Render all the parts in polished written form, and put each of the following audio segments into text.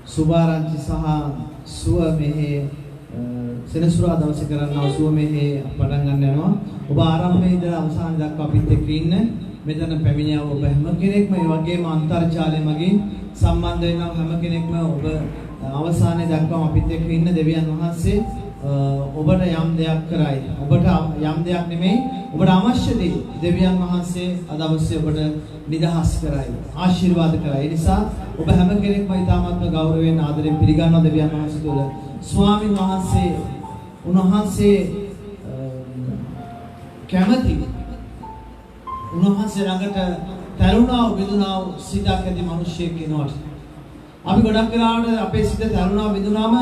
සුභාරංචි සහ සුව මෙහි සෙනසුරාදා දවසේ කරන්නා සුව මෙහි පටන් ගන්න යනවා. ඔබ ආරම්භයේ ඉඳලා අවසාන දක්වා අපිත් එක්ක ඉන්න. මෙතන පැමිණියා ඔබ හැම කෙනෙක්ම ඒ වගේම අන්තර්ජාලය මගින් සම්බන්ධ වෙනා හැම කෙනෙක්ම ඔබ අවසානයේ දක්වා අපිත් එක්ක ඉන්න. දෙවියන් වහන්සේ ඔබට යම් දෙයක් කරයි. ඔබට යම් දෙයක් නෙමෙයි ඔබට අවශ්‍ය දේ දෙවියන් වහන්සේ අද අවශ්‍ය ඔබට නිදහස් කරයි. ආශිර්වාද කරයි. ඒ නිසා ඔබ හැම කෙනෙක්ම ඊ타මත්ම ගෞරවයෙන් ආදරයෙන් පිළිගන්නවා දෙවියන් වහන්සේ තුළ. ස්වාමීන් වහන්සේ උන්වහන්සේ කැමති උන්වහන්සේ ළඟට තරුණා විදුනා සිතක් ඇති මිනිසෙක් කෙනාට අපි ගොඩක් වෙලාවට අපේ සිත තරුණා විදුනාම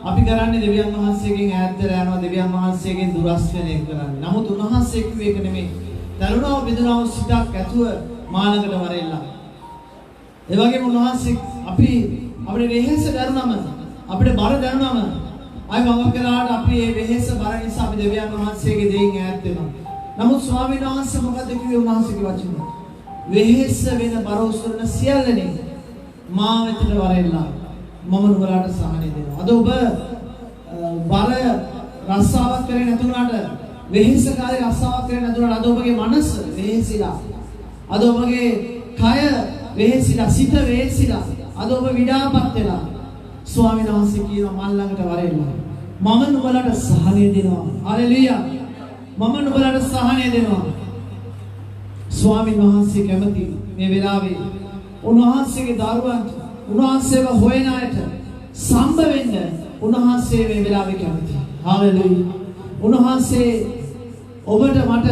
අපි කරන්නේ දෙවියන් වහන්සේගෙන් ඈත් වෙලා යනවා දෙවියන් වහන්සේගෙන් දුරස් වෙන එක කරන්නේ. නමුත් උන්වහන්සේ කිව්වේ ඒක නෙමෙයි. තරුණා විදුනා සිතක් ඇතුව මානකට වරෙල්ලා. ඒ වගේම උන්වහන්සේ අපේ වෙහෙස දරුණම අපිට බර දැනුනම අය වගක් කරාට අපි මේ වෙහෙස බර නිසා අපි දෙවියන් වහන්සේගේ දෙයින් ඈත් වෙනවා. නමුත් ස්වාමීන් වහන්සේ මොකද කිව්වේ උන්වහන්සේගේ වචන? වෙහෙස වෙන බර උසුරන සියල්ලනේ මා වෙතට වරෙල්ලා මම නුඹලාට සහනය දෙනවා. අද ඔබ බර රස්සාවක් කරේ නැතුණාට වෙහෙසකාරී රස්සාවක් කරේ නැතුණාට අද ඔබගේ මනස වෙහෙසිලා. අද ඔබගේ කය වෙහෙසිලා, සිත වෙහෙසිලා. අද ඔබ විඩාපත් වෙලා ස්වාමීන් වහන්සේ කියනවා මල් ළඟට වරෙල්ලා. මම නුඹලාට සහනය දෙනවා. හalleluya. මම නුඹලාට සහනය දෙනවා. ස්වාමීන් වහන්සේ කැමති මේ වෙලාවේ උන්වහන්සේගේ දරුවන්ට උන්වහන්සේව හොයන අයට සම්බ වෙන්න උන්වහන්සේ මේ වෙලාවේ කැමතියි. හalleluya. උන්වහන්සේ ඔබට මට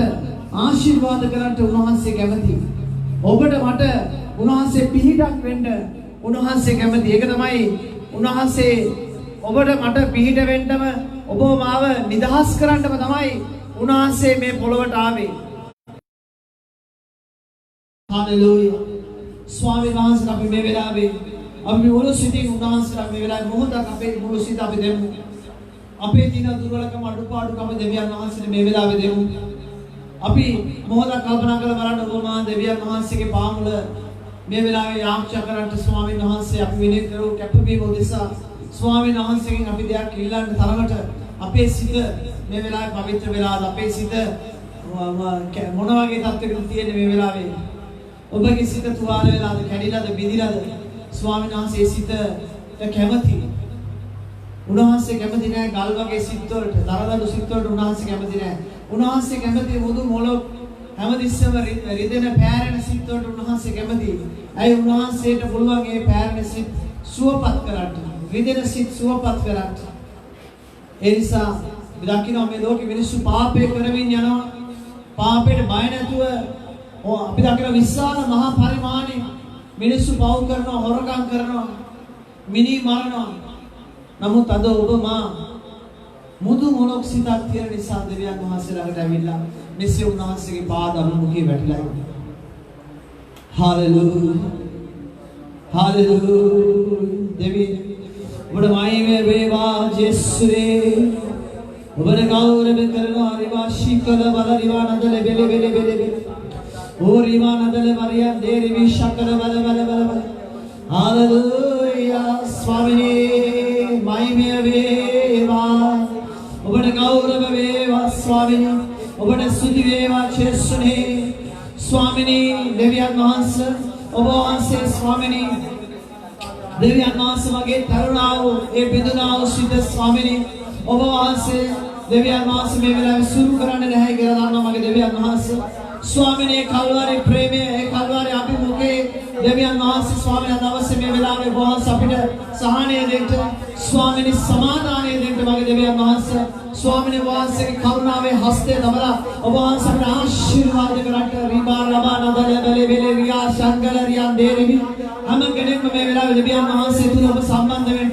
ආශිර්වාද කරන්න උන්වහන්සේ කැමතියි. ඔබට මට උන්වහන්සේ පිහිටක් වෙන්න උන්වහන්සේ කැමතියි. ඒක තමයි උන්වහන්සේ ඔබට මට පිහිට වෙන්නම ඔබව මාව නිදහස් කරන්නම තමයි උන්වහන්සේ මේ පොළොවට ආවේ. හalleluya. ස්වාමීන් වහන්සේ අපි මේ වෙලාවේ අපි මුළු සිතින් උන්වහන්සේලා මේ වෙලාවේ මොහොතක් අපේ මුළු සිත අපි දෙමු. අපේ දින දුර්වලකම අඩුපාඩුකම දෙවියන් වහන්සේට මේ වෙලාවේ දෙමු. අපි මොහොතක් කල්පනා කරලා බලන්න ඔබ මා දෙවියන් වහන්සේගේ පාමුල මේ වෙලාවේ යාඥා කරන්ට ස්වාමීන් වහන්සේ අපි විනය කරු කැපවීම උදෙසා ස්වාමීන් වහන්සේගෙන් අපි දෙයක් ඉල්ලන්න තරමට අපේ සිත මේ වෙලාවේ පවිත්‍ර වෙලාද අපේ සිත මොන වගේ තත්ත්වයකට තියෙන්නේ මේ වෙලාවේ ඔබගේ සිත තුවාල වෙලාද කැඩිලාද බිඳිලාද ස්වාමීන් වහන්සේ සිතට කැමති උන්වහන්සේ කැමති නෑ ගල් වගේ සිත් වලට දරදඬු සිත් වලට උන්වහන්සේ කැමති නෑ උන්වහන්සේ කැමති මුදු මොළොක් හැමතිස්සෙම රිදෙන පෑරෙන සිත් වලට උන්වහන්සේ කැමති. ඇයි උන්වහන්සේට පුළුවන් මේ පෑරෙන සිත් සුවපත් කරන්න රිදෙන සිත් සුවපත් කරන්න. ඒ නිසා දකින්න මේ ලෝකෙ මිනිස්සු පාපේ කරමින් යනවා. පාපයට බය නැතුව අපි දකින විශාල මහා පරිමාණය මිනිස්සු පව් කරනවා, හොරකම් කරනවා, මිනි මරනවා. නමුත් අද ඔබ මා මුදු මොලොක් සිතක් තියෙන නිසා දෙවියන් වහන්සේ ළඟට ඇවිල්ලා මෙසේ උන්වහන්සේගේ පාද අනුමුඛයේ වැටිලා ඉන්නවා. හalleluya. හalleluya. දෙවියන් ඔබට මහිමය වේවා ජේසුසේ. ඔබට ගෞරව කරනවා රිවාශිකල බල රිවානදල බෙලෙ බෙලෙ බෙලෙ බෙලෙ. ඕ රිවානදල මරියන් දේරි විශකල බල බල බල බල. හalleluya. ස්වාමී මහිමය වේවා. ඔබට ගෞරව වේවා ස්වාමීනි. ඔබට ස්තුති වේවා ජේසුනේ. ස්වාමීනි දෙවියන් වහන්සේ ඔබ වහන්සේ ස්වාමීනි දෙවියන් වහන්සේ වගේ තරුණා වූ ඒ බිඳුනා වූ සිත ස්වාමීනි ඔබ වහන්සේ දෙවියන් වහන්සේ මේ වෙලාවේ සුරු කරන්නේ නැහැ කියලා දන්නවා මගේ දෙවියන් වහන්සේ. ස්වාමීනි කල්වාරි ප්‍රේමය ඒ කල්වාරි අභිමුඛයේ දෙවියන් වහන්සේ ස්වාමීන් වහන්සේ මේ වෙලාවේ ඔබ වහන්සේ අපිට සහනය දෙන්න ස්වාමීනි සමාදානය දෙන්න මගේ දෙවියන් වහන්සේ ස්වාමීන් වහන්සේගේ කරුණාවේ හස්තය දමලා ඔබ වහන්සේට ආශිර්වාද කරන්න රිබා රබා නදල බලේ බලේ රියා සංගල රියන් දේරිවි හැම කෙනෙක්ම මේ වෙලාවේ දෙවියන් වහන්සේ තුල ඔබ සම්බන්ධ වෙන්න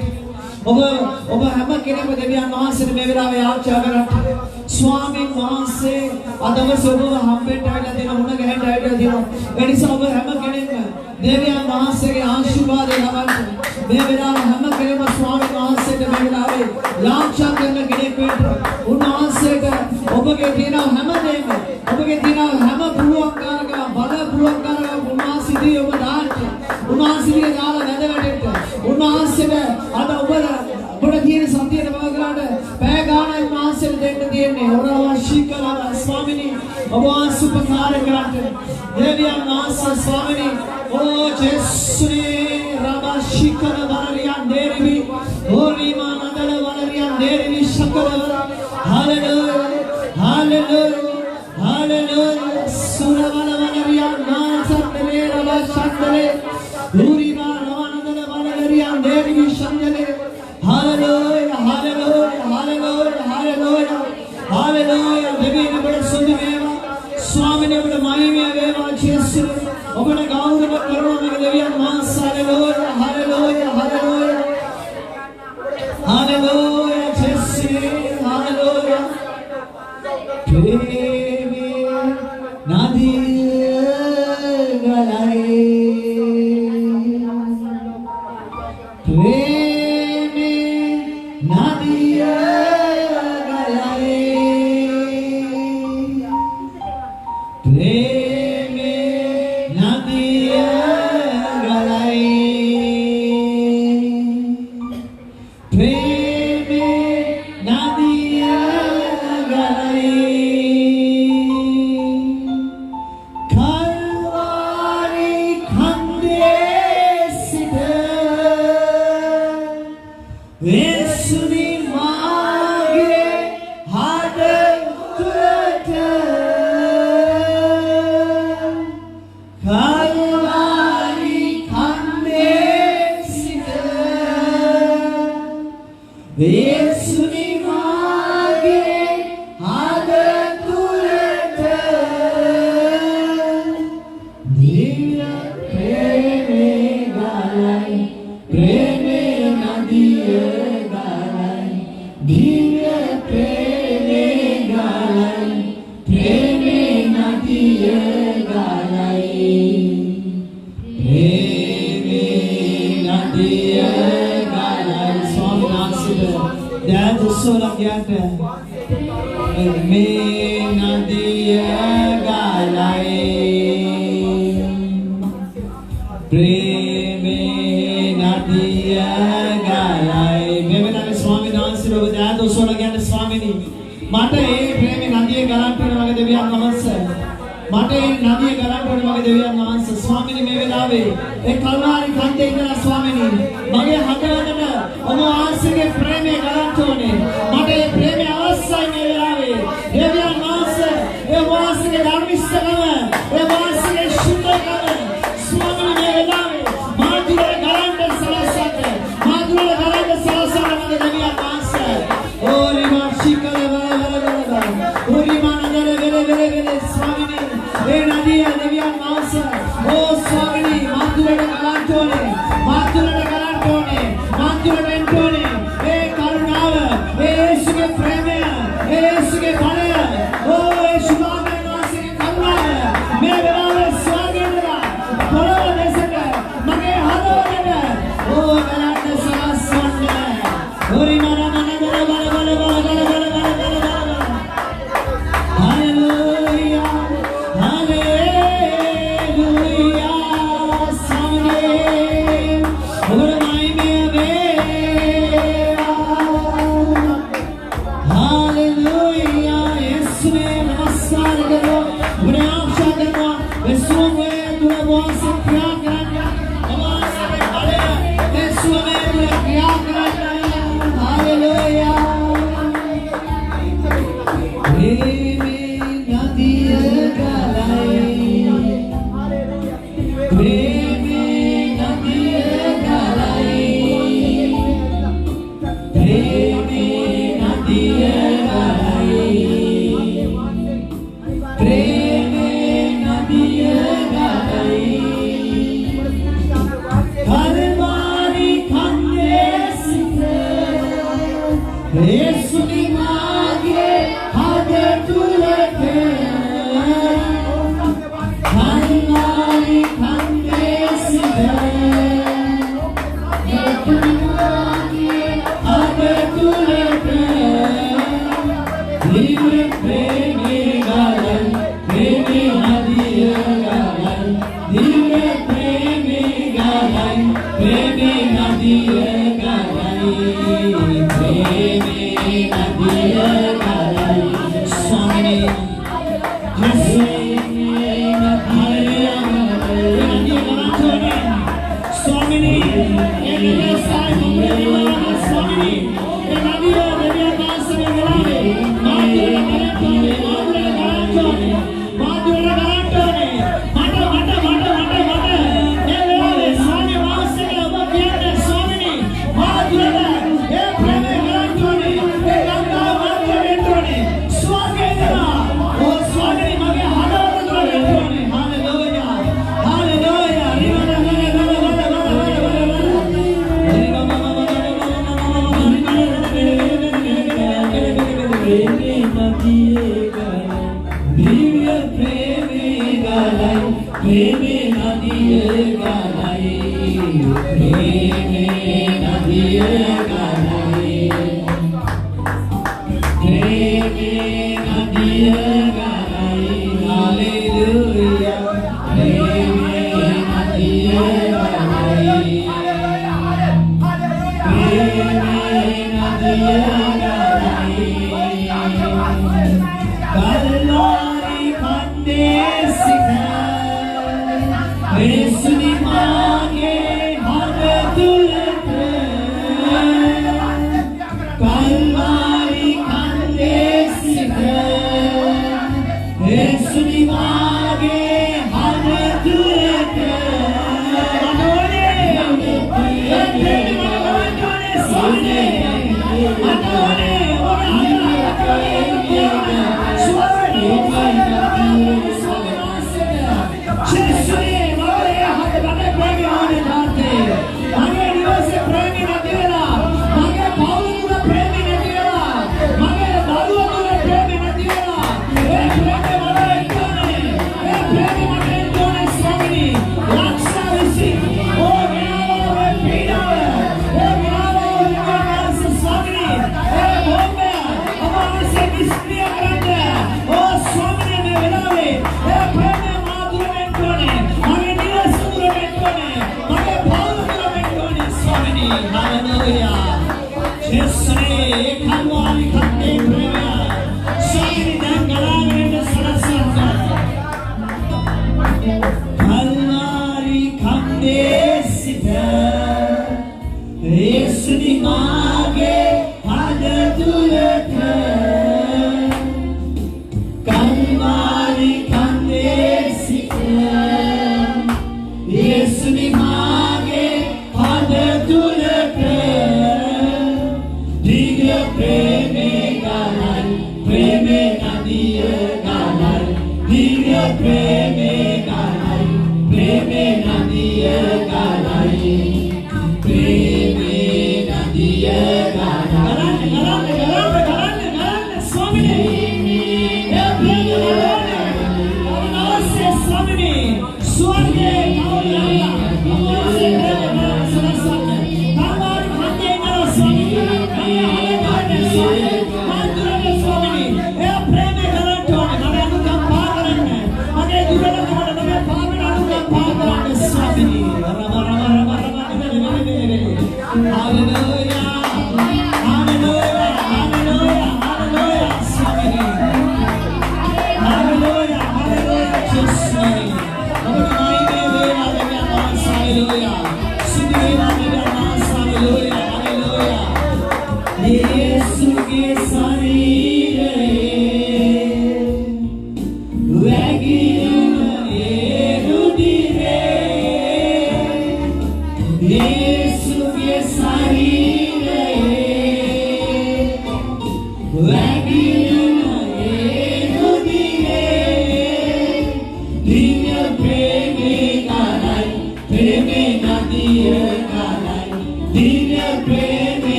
ඔබ හැම කෙනෙක්ම දෙවියන් වහන්සේට මේ වෙලාවේ ආචාර කරන්න ස්වාමීන් වහන්සේ අදවස ඔබව හම්බෙන්න ඇවිල්ලා දෙන මුණ ගැහෙන්න ඇවිල්ලා දෙනවා. ඒ නිසා ඔබ හැම කෙනෙක්ම දෙවියන් වහන්සේගේ ආශිර්වාදය ලබන්න මේ වෙලාවේ හැම කෙනෙක්ම ස්වාමීන් වහන්සේට මේ වෙලාවේ ලාංඡා කරන කෙනෙක් වෙන්න උන්වහන්සේට ඔබගේ තියෙන හැමදේම ඔබගේ තියෙන හැම පුළුවන්කාරකම බල පුළුවන්කාරකම උන්වහන්සේ දී ඔබ දාන්න උන්වහන්සේගේ දාලා නැද වැටෙන්න උන්වහන්සේ වහන්සේට අද ඔබට තියෙන සතියේ නමකට පැය ගානක් වහන්සේට දෙන්න තියෙන්නේ. ඔරවා ශීකලා ස්වාමිනී ඔබ වහන්සේ උපකාර කරන්න. දෙවියන් වහන්සේ ස්වාමිනී ඕ ජේසුනේ රබා ශීකලා වරලියන් දේරිවි ඕරිමා නදල වරලියන් දේරිවි ශකලවර හalleluya hallelujah hallelujah සුරවල වරලියන් නාසත්නේ රබා ශක්දලේ ඕරිමා නවනදල වරලියන් දේරිවි ශංජලේ hallelujah hallelujah hallelujah hallelujah hallelujah දෙවියන් ඔබට සුදු වේවා ස්වාමිනේ ඔබට මහිමය වේවා ජේසුස් ඔබට ගෞරව කරනවා මේ දෙවියන් වහන්සේ hallelujah hallelujah hallelujah hallelujah ජේසුස් hallelujah ප්‍රේමේ නදිය ගලයි Baby,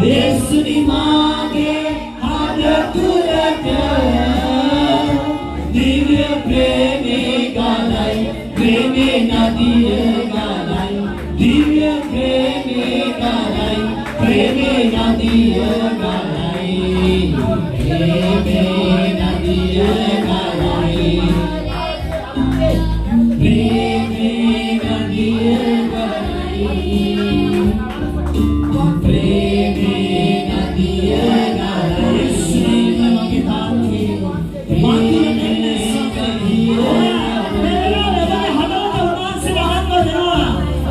येसुनी मागे हात तुलत दिव्य प्रेमे गालाई प्रेमे नदीय गालाई दिव्य प्रेमे गालाई प्रेमे नदीय गालाई प्रेमे नदीय गालाई प्रेमे नदीय गालाई प्रेमे नदीय गालाई श्री नमः ताकी माती ने सभी मेरा मेरा हमारा उन्नास से बाहर को देना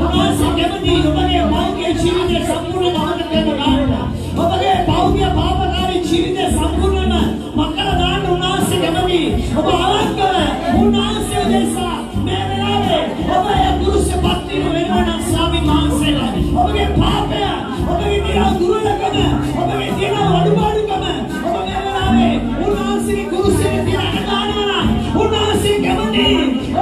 उन्नास से केवली उन्हें पाँव के जीवित संपूर्ण बाहर करने वाला उन्हें पाँव के पाप कारी जीवित संपूर्ण में मक्कल दान उन्नास से केवली वो आवाज कर उन्नास से जैसा मेरे लाले उन्हें गुरु से भक्ति में मेरे ना स्वामी मान से लाले उन्हें पाप है उन्हें दिया गुरु लगना उन्हें दिया वडुबाड़ करना उन्हें मेरे लाले उन्नास से गुरु से दिया करना उन्नास से केवली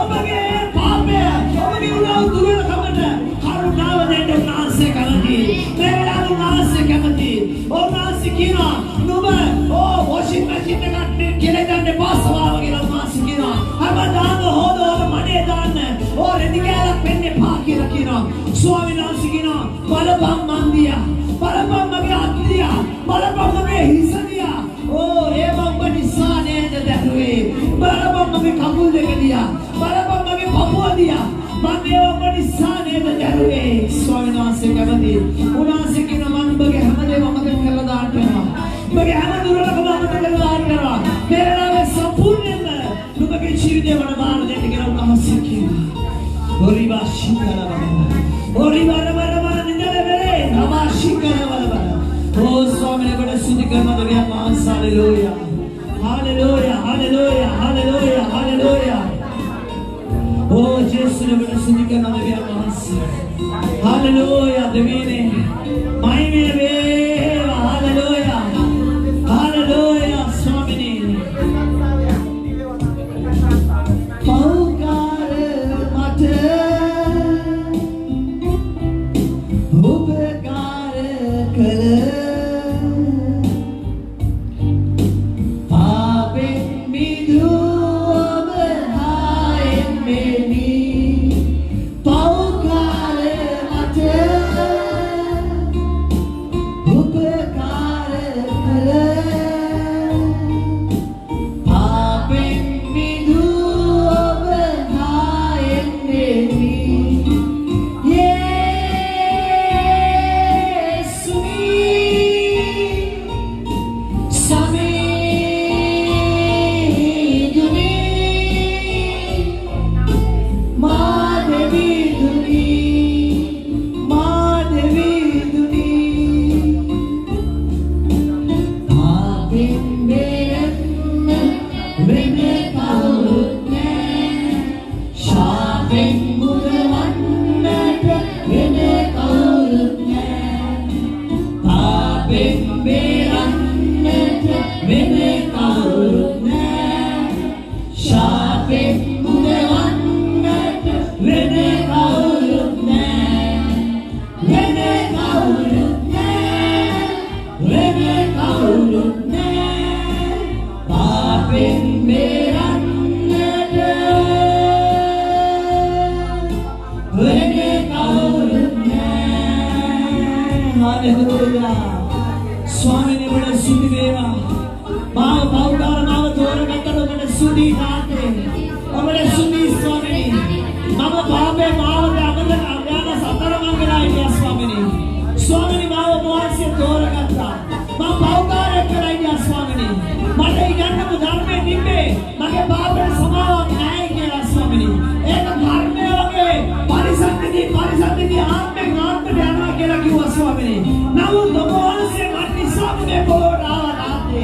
उन्हें पाप है उन्हें उन्नास गुरु लगना करुणा वदेंगे उन्नास से केवली मेरे लाले उन्नास से केवली उन्नास से किना नुबे ओ वॉशिंग मशीन में काटने केले जाने पास वाला के उन्नास से किना अब दान हो दो मने दान और इनके अलग पेन्ने भागी रखिना स्वामी नाम से किना बलबम मान दिया बलबम मगे हाथ दिया बलबम मगे हिस्सा दिया ओ एवं बड़ी साने जदे हुए बलबम मगे कबूल दे दिया बलबम मगे पपुआ दिया मगे एवं बड़ी साने जदे हुए स्वामी नाम से कबंदी उन्नास से किना मन बगे हमदे मगे कला दान करना बगे हम दूर लगा मगे कला दान करना मेरे नाम संपूर्ण में नुबगे जीवित बड़ा दान देने के नाम नाम से किना ओरिबा शिकला बाबा ओरिबा रबा रबा निंदले बेले रबा शिकला बाबा ओ स्वामी ने बड़ा स्तुति करना दरिया मान hallelujah hallelujah hallelujah hallelujah hallelujah ओ यीशु ने बड़ा स्तुति करना दरिया मान हालेलुया देवीने माई में वे हालेलुया हालेलुया स्वामी ने पौकार मत उपकार कर पापे मिदु हाय मेरी पौकार मत उपकार कर पापे मिदु हाय मेरी स्वामी ने बड़े सुधी देवा माव पाउकार माव तोर कट्टलो बड़े सुधी नाते और बड़े सुधी स्वामी माव बाबे माव के अमल अज्ञान सतर मंगला इया स्वामी माव मोहन से तोर कट्टा माव पाउकार एकला इया स्वामी मटे ज्ञान धर्मे निंबे मगे बाबे समाव न्याय केला स्वामी एक धर्मे होगे परिसंति आत्मे गांत ध्यान केला किवा स्वामी ನಾವು ದಮೋಹನಸೆ ಮಾಡಿ ಸಾಮನೆ ಬೋರಾವಾತೆ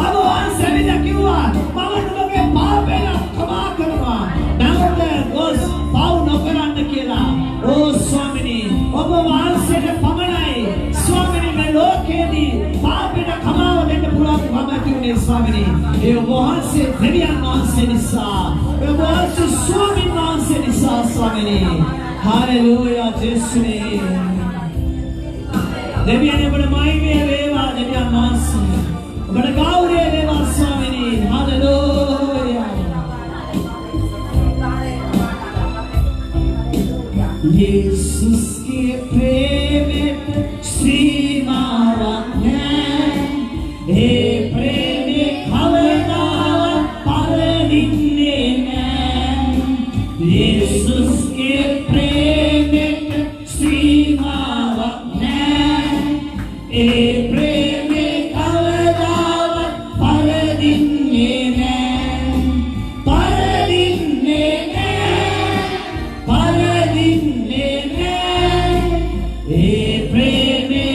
ಅದು ಅನ್ಸವಿದ ಕಿವಾ ಮಗನ ಬಗ್ಗೆ ಪಾಪೇನ ಕ್ಷಮಾ ಕರ್ವಾ ನಾವತೆ ಗೋಸ್ ಪಾವು ನಕರನ್ನ ಕೇಳಾ ಓ ಸ್ವಾಮಿನಿ ಒಬ್ಬ ವಾನ್ಸೆಗೆ ಪಮಣಾಯಿ ಸ್ವಾಮಿನಿ ಮೇ ಲೋಕೇದಿ ಪಾಪೇನ ಕ್ಷಮಾವ දෙන්න පුළුවන් කම තිබුණේ ස්වාමිනේ ඒ වහන්සේ දෙවියන් වහන්සේ නිසා ඒ වහන්සේ ස්වාමීන් වහන්සේ නිසා ස්වාමිනේ හalleluya ජේසුනේ දෙවියනේ ඔබට මහිමය වේවා දෙවියන් වහන්සේ. ඔබට ගෞරවය වේවා ස්වාමීනි. හalleluya. Jesus के प्रेम सीमाවක් නැහැ. ඒ ප්‍රේමේ කවදාවත් පරදින්නේ නැහැ. Jesus के प्रेम सीमाවක් නැහැ. ඒ ප්‍රේමේ කවදාවත් පරදින්නේ නැහැ. පරදින්නේ නැහැ. පරදින්නේ නැහැ. ඒ ප්‍රේමේ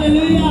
Hallelujah.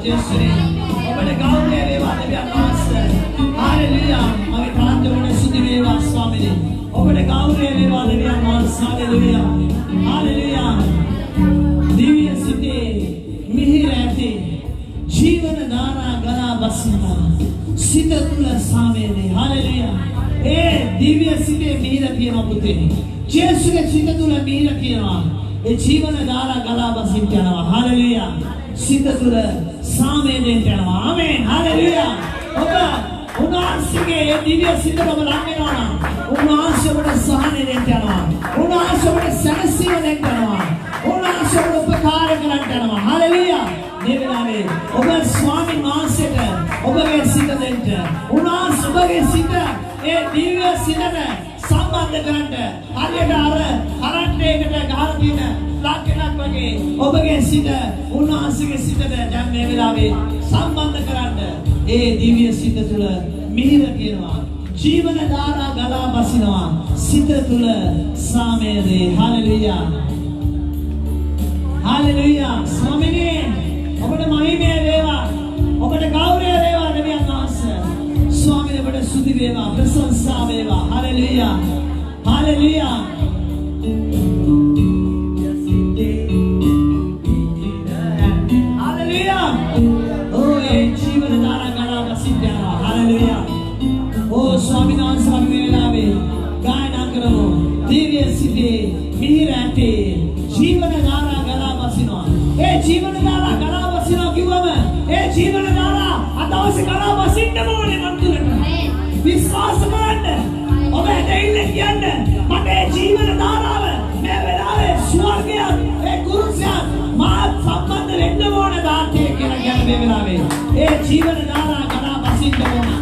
ජේසුනේ ඔබට ගෞරවය වේවා දෙවියන් වහන්සේ හාලෙලූයා මගේ තාත්තට ස්තුති වේවා ස්වාමීනි ඔබට ගෞරවය වේවා දෙවියන් වහන්සේ හාලෙලූයා හාලෙලූයා දිව්‍ය සිතේ මිහිර ඇති ජීවන ධාරා ගලා බසිනා සිත තුළ සාමයේදී හාලෙලූයා ඒ දිව්‍ය සිතේ මිහිර තියෙනවා පුතේ ජේසුගේ සිත තුළ මිහිර තියෙනවා ඒ ජීවන ධාරා ගලා බසින්න යනවා හාලෙලූයා සිත තුළ සාමයේදී යනවා ආමේන් හාලෙලූයා ඔබ උන්වහන්සේගේ ඒ දිව්‍ය සිතට ඔබ ලං වෙනවා නම් උන්වහන්සේ ඔබට සහනය දෙන්න යනවා උන්වහන්සේ ඔබට සැනසීම දෙන්න යනවා උන්වහන්සේ ඔබට උපකාර කරන්න යනවා හාලෙලූයා මේ වෙලාවේ ඔබ ස්වාමීන් වහන්සේට ඔබගේ සිත දෙන්න උන්වහන්සේ ඔබගේ සිත ඒ දිව්‍ය සිතට සම්බන්ධ කරන්න හරියට අර කරන්ට් එකකට ගහලා තියෙන ප්ලග් එකක් වගේ ඔබගේ සිත උන්වහන්සේගේ සිතට දැන් මේ වෙලාවේ සම්බන්ධ කරන්න ඒ දිව්‍ය සිත තුළ මිහිර තියෙනවා ජීවන ධාරා ගලා බසිනවා සිත තුළ සාමයේදී හාලෙලූයා හාලෙලූයා ස්වාමීනි ඔබට මහිමය වේවා ඔබට ගෞරවය වේවා දෙවියන් වහන්සේ ස්වාමීනි ඔබට ස්තුති වේවා ප්‍රශංසා වේවා හාලෙලූයා හාලෙලූයා හාලෙලූයා ඕ ඒ ජීවන ධාරා ගලා බසිනවා හාලෙලූයා ඕ ස්වාමීන් වහන්සේ මේ වෙලාවේ ගායනා කරමු දිව්‍ය සිතේ මිහිර ඇති ජීවන ධාරා ගලා බසිනවා ඒ ජීවන ධාරා ගලා බසිනවා කිව්වම ඒ ජීවන ධාරා අදවසේ ගලා බසින්න ඕනේ මන්තුලට විශ්වාස කරන්න ඔබ දෙයින් කියන්න මට ඒ ජීවන ධාරාව මේ වෙලාවේ ස්වර්ගය ඒ කුරුසයන් මාත් සම්බන්ධ වෙන්න ඕනේ දාතේ කියලා කියන මේ වෙලාවේ ඒ ජීවන ධාරා ගලා බසින්න ඕනේ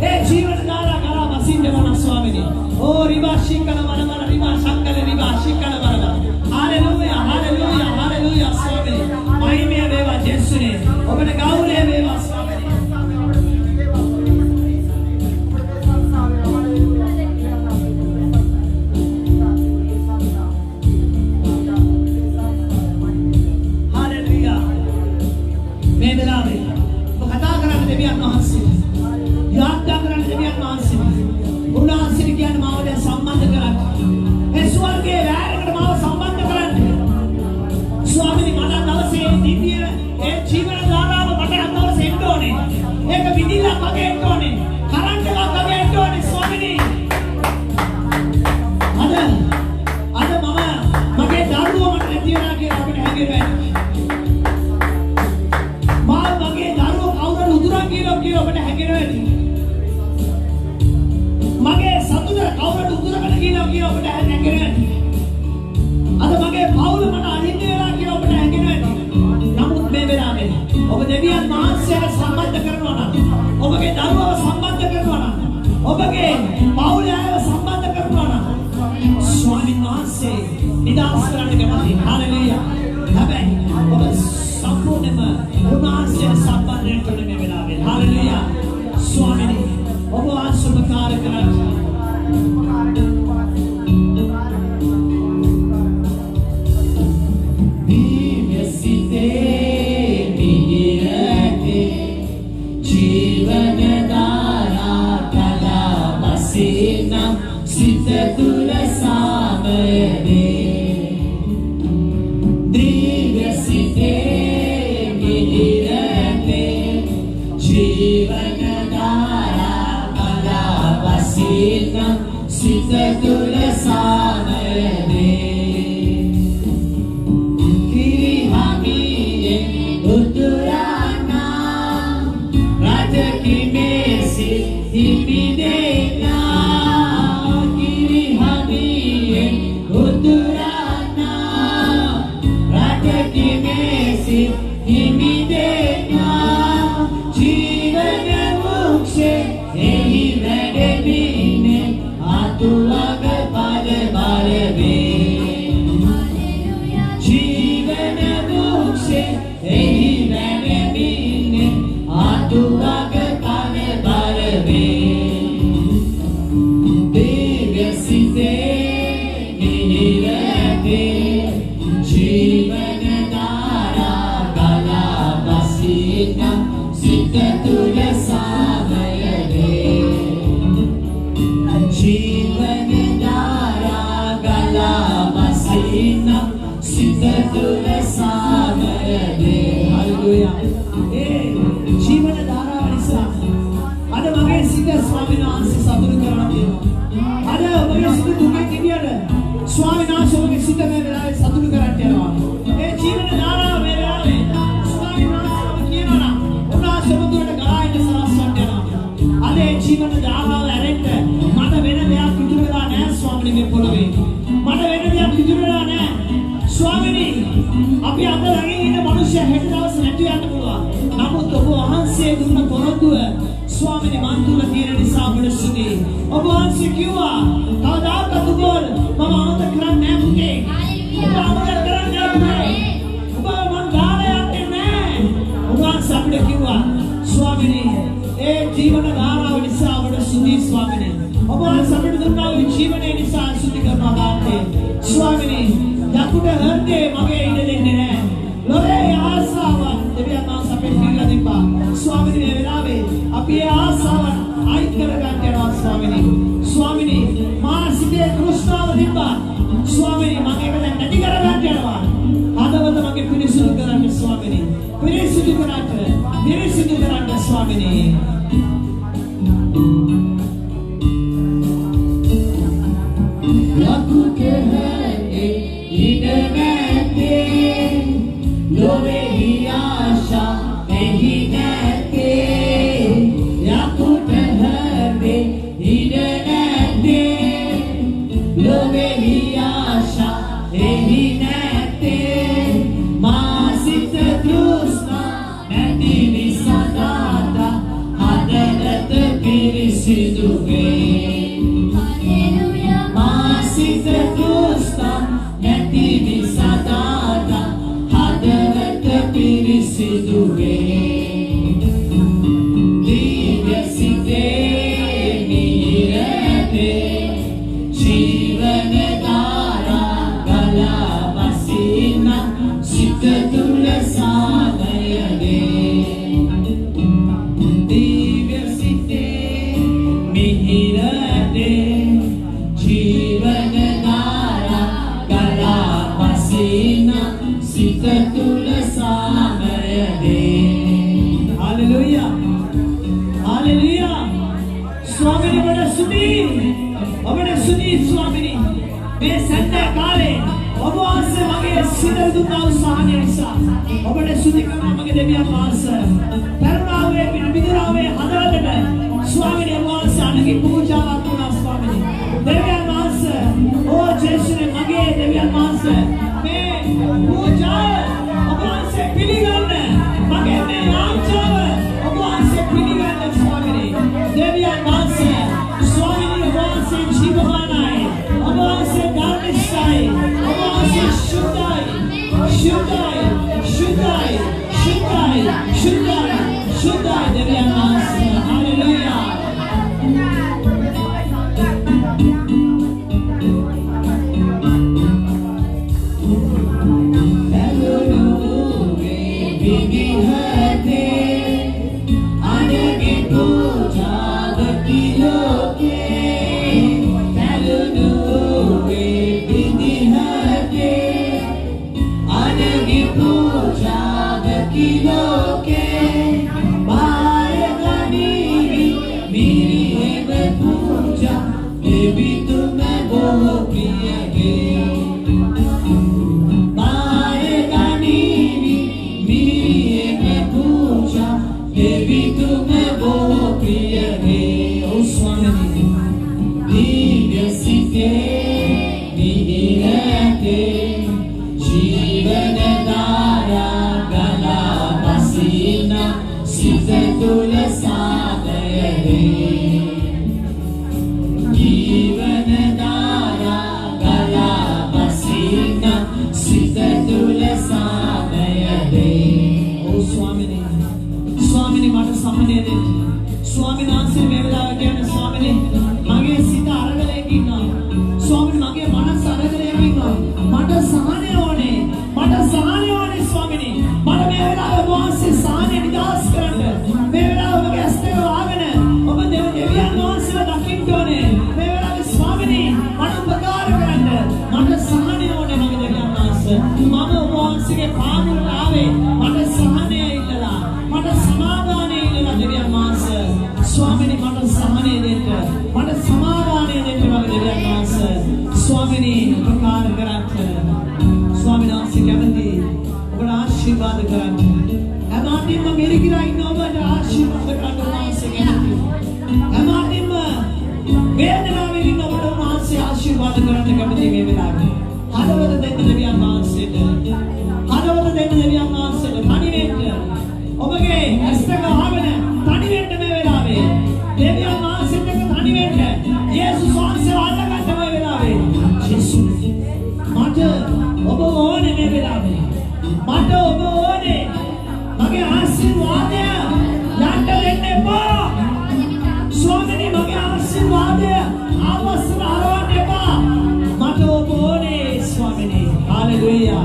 ඒ ජීවන ධාරා ගලා බසින්න ඕන ස්වාමීනි ඕ රිබා ශිකල වනවල රිබා ශක්කල රිබා ශිකල වනවල හාලෙලූයා හාලෙලූයා හාලෙලූයා ස්වාමීනි මහිමය වේවා ජේසුනේ ඔබට ගෞරවය වේවා ස්වාමීනි හාලෙලූයා මේ වෙලාවේ ඔබ කතා කරන්නේ දෙවියන් වහන්සේ යාත්‍රා කරන්නේ දෙවියන් වහන්සේ උන්වහන්සේ කියන්නේ මාව දැන් සම්බන්ධ කරන්න ඒ ස්වර්ගයේ රැයකට මාව සම්බන්ධ කරන්න ස්වාමීනි මට දවසේ දිව්‍ය ඒ ජීවන ධාරාව මට දවසේ එන්න ඕනේ ඒක විදිලා මගේ එන්න ඕනේ කරන්ට් එකක් මගේ එන්න ඕනේ ස්වාමීනි අද මම මගේ දරුවෝ මට නැති වෙනා කියලා අපිට හැඟෙන්නේ මගේ දරුවෝ කවුරුද උදුරන් කියලා අපිට හැඟෙන්නේ මගේ සතුට කවුරුද උදුරකට කියලා අපිට හැඟෙන්නේ අද මගේ පවුල මට අහිමි වෙලා කියලා අපිට හැඟෙන්නේ නමුත් මේ වෙලාවේ ඔබ දෙවියන් වහන්සේට සම්බන්ධ කරනවා නම් ඔබගේ දරුවව සම්බන්ධ කරනවා නම් ඔබගේ පවුල අයව සම්බන්ධ කරනවා නම් ස්වාමීන් වහන්සේ නිදහස් කරන්න කැමති හාලෙලූයා හැබැයි ඔබ සම්පූර්ණයෙන්ම උන්වහන්සේට සම්බන්ධ වෙන්න මේ වෙලාවේ හාලෙලූයා ස්වාමීනි ඔබ ආශිර්වාද කරන්න දිව්‍ය සිතේ මිහිර ඇති ජීවන ධාරා ගලා බසිනා සිත තුළ සාමයේදී දිව්‍ය සිතේ මිහිර ඇති ජීවන ධාරා ගලා බසිනා සිත තුළ සාමයේදී जीवन धारा गला हालेलुया ජීවන ධාරාව නිසා අද මගේ සිත ස්වාමීන් වහන්සේ සතුටු කරලා තියෙනවා. අද ඔබගේ සිත දුකෙන් ඉඳියට ස්වාමීන් වහන්සේ ඔබගේ සිත මේ වෙලාවේ සතුටු කරන්න යනවා. ඒ ජීවන ධාරාව මේ වෙලාවේ ස්වාමීන් වහන්සේ ඔබ කියනවා නම් උන්වහන්සේ ඔබ දුරට ගලාගෙන සලස්වන්න යනවා. අද ඒ ජීවන ධාරාව ඇරෙන්න මට වෙන දෙයක් ඉතුරු වෙලා නැහැ ස්වාමීන් මේ පොළවේ. මට වෙන දෙයක් ඉතුරු වෙලා නැහැ. ස්වාමීනි අපි අද ළඟින් ඉන්න මිනිස්සු හෙට දවස් නැති යන්න පුළුවන්. නමුත් ඔබ වහන්සේ දුන්න පොරොන්දුව ස්වාමීනි මන් තුල තියෙන නිසා අපිට සුදී. ඔබ වහන්සේ කිව්වා කවදාකවත් ඔබ මම අමතක කරන්නේ නැහැ පුතේ. ඔබ අමතක කරන්නේ නැහැ. ඔබ මන් දාලා යන්නේ නැහැ. ඔබ වහන්සේ අපිට කිව්වා ස්වාමීනි ඒ ජීවන ධාරාව නිසා අපිට සුදී ස්වාමීනි. ඔබ වහන්සේ අපිට දුන්නා වූ ජීවනයේ නිසා සුදී කරනවා දාන්නේ. ස්වාමීනි යකුට හර්ධේ මගේ ඉඩ දෙන්නේ නැහැ. ලොවේ ආසාව දෙවියන් වහන්සේ අපේ පිළිලා දෙපා. ස්වාමීනි මේ වෙලාවේ අපි ඒ ආසාව අයින් කරගන්න යනවා ස්වාමීනි. ස්වාමීනි මා සිතේ තෘෂ්ණාව දෙපා. ස්වාමීනි මගේ එක දැන් නැති කරගන්න යනවා. හදවත මගේ පිරිසිදු කරන්න ස්වාමීනි. පිරිසිදු කරන්න ස්වාමීනි. යකුට හර්ධේ ඉඩ නැත්තේ लोवेही आशा नहीं रहते याकुट हरदे इड रहते लोवेही आशा नहीं रहते मासित तृष्णा नहीं विसदाता हदरत पिरिसिदुगे मासित तृष्णा नहीं विसदाता පිරිසිදුවේ දිව්‍ය සිතේ නිරතේ ජීවන ධාරා ගලා වසින සිත තුල සාදයනේ දිව්‍ය සිතේ නිරතේ ජීවන ධාරා ගලා වසින සිත තුල हालेलुया हालेलुया स्वामिनी बड़ा सुनी अपने सुनी स्वामिनी मैं संडे काले अब आसे मगे सिदर दुना उसाहने निसा अपने सुनी करना मगे देविया पास करुणावे बिदरावे हदरदट स्वामिनी अब आसे अनगी पूजा वातुना स्वामिनी देविया पास ओ जेसुने मगे देविया पास मैं पूजा अब आसे पिलिगन्न मगे मैं आचाव अब आसे पिलिगन्न स्वामिनी देविया पास स्वामिनी अब आसे जीववानाय अब आसे दानिशाय अब आसे शुद्धाय शुद्धाय शुद्धाय शुद्धाय शुद्धाय शुद्धाय देविया पास हालेलुया මම ඔබ වහන්සේගේ පාදවල ආවේ මට සහනය ඉල්ලලා කරන්න. හැමෝටම මෙරිකිලා ඉන්න ඔබට ආශිර්වාද කරන්න උන්වහන්සේ කැමතියි. හැමෝටම වේදනාවෙන් ඉන්න ඔබට උන්වහන්සේ ආශිර්වාද කරන්න කැමතියි මේ වෙලාවේ. හදවත දෙන්න දෙවියන් වහන්සේට. හදවත දෙන්න දෙවියන් වහන්සේට තනි වෙන්න. ඔබගේ ඇස් දෙක වහගෙන තනි වෙන්න මේ වෙලාවේ. දෙවියන් වහන්සේට තනි වෙන්න. යේසුස් වහන්සේ අල්ලගන්න මේ වෙලාවේ. යේසුස් මට ඔබ ඕනේ මේ වෙලාවේ. මට ඔබ ඕනේ. මගේ ආශිර්වාදය යන්න දෙන්න එපා. ස්වාමීනි මගේ ආශිර්වාදය අවසර හරවන්න එපා. මට ඔබ ඕනේ ස්වාමීනි. හalleluya.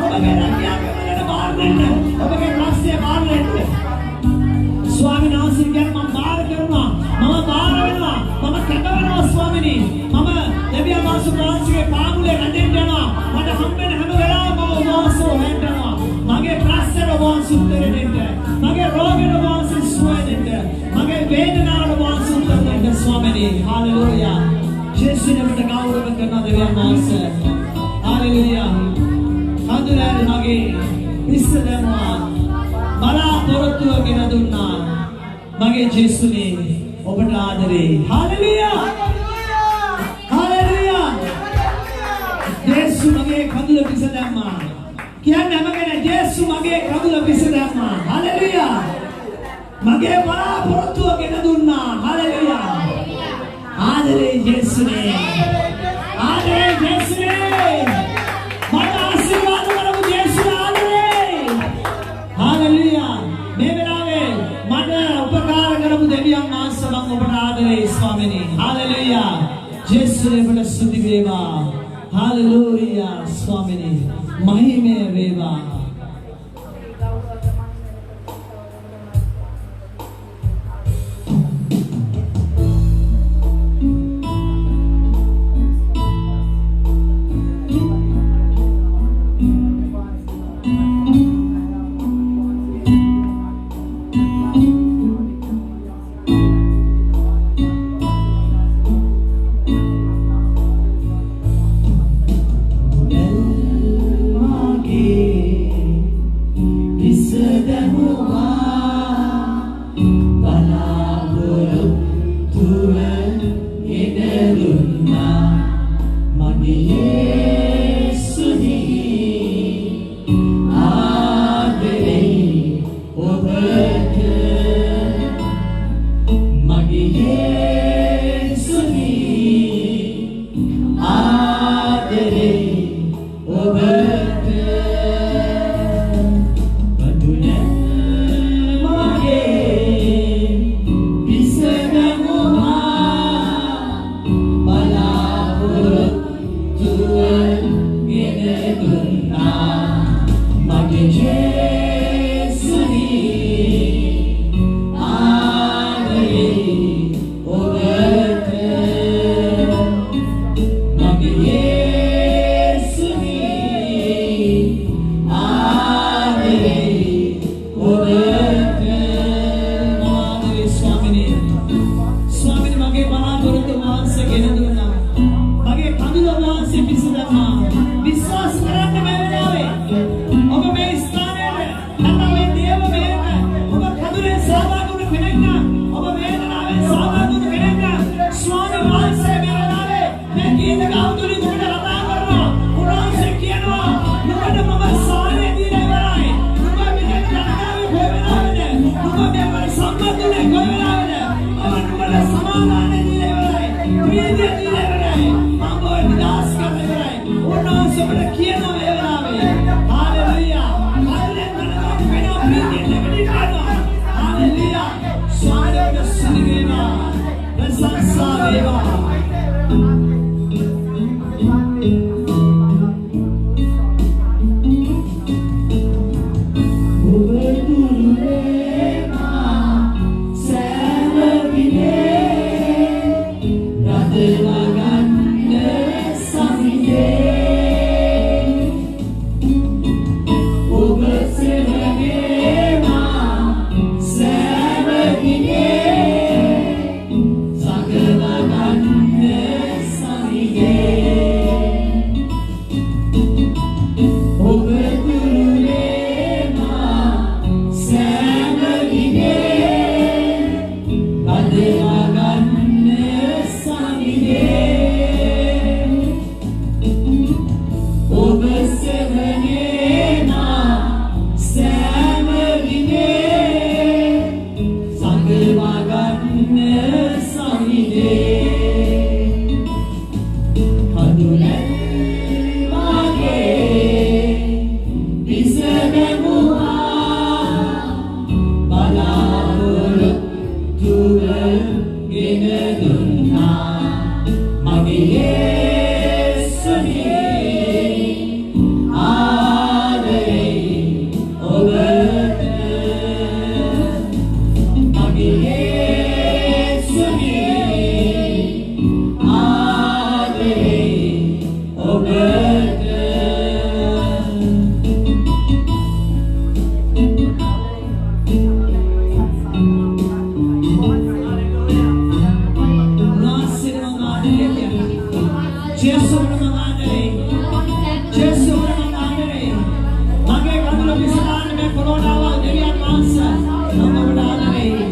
ඔබගේ රැකියාව කරන බාර දෙන්න. ඔබගේ ක්ලාස් එක බාර දෙන්න. උත්තර දෙන්න. මගේ රෝගයට වාසි සුවය දෙන්න. මගේ වේදනාවට වාසි උත්තර දෙන්න ස්වාමීනි. හාලෙලූයා. ජේසුස්වරට ගෞරව කරන දෙවියන් වහන්සේ. හාලෙලූයා. කඳුලෑර මගේ පිස්ස දැම්මා. බලාපොරොත්තුව ගෙන දුන්නා. මගේ ජේසුනේ ඔබට ආදරේ. හාලෙලූයා. හාලෙලූයා. ජේසු මගේ කඳුල පිස්ස දැම්මා. කියන්නේ මගේ ජේසු මගේ කඳුල පිස්ස දැම්මා. හාලෙලූයා. මගේ බලාපොරොත්තුව ගෙන දුන්නා. හාලෙලූයා. ආදරේ ජේසුනේ. ආදරේ ජේසුනේ. මට ආශිර්වාද කරමු ජේසුස් ආදරේ. හාලෙලූයා. මේ වෙලාවේ මට උපකාර කරමු දෙවියන් වහන්සේ මම ඔබට ආදරේ ස්වාමීනි. හාලෙලූයා. ජේසුනේ ඔබට ස්තුති වේවා. හාලෙලූයා ස්වාමීනි. මහිමය වේවා. අපි සමාන මේ කොරෝනාව දෙවියන් වහන්සේ නම් ඔබට ආදරේ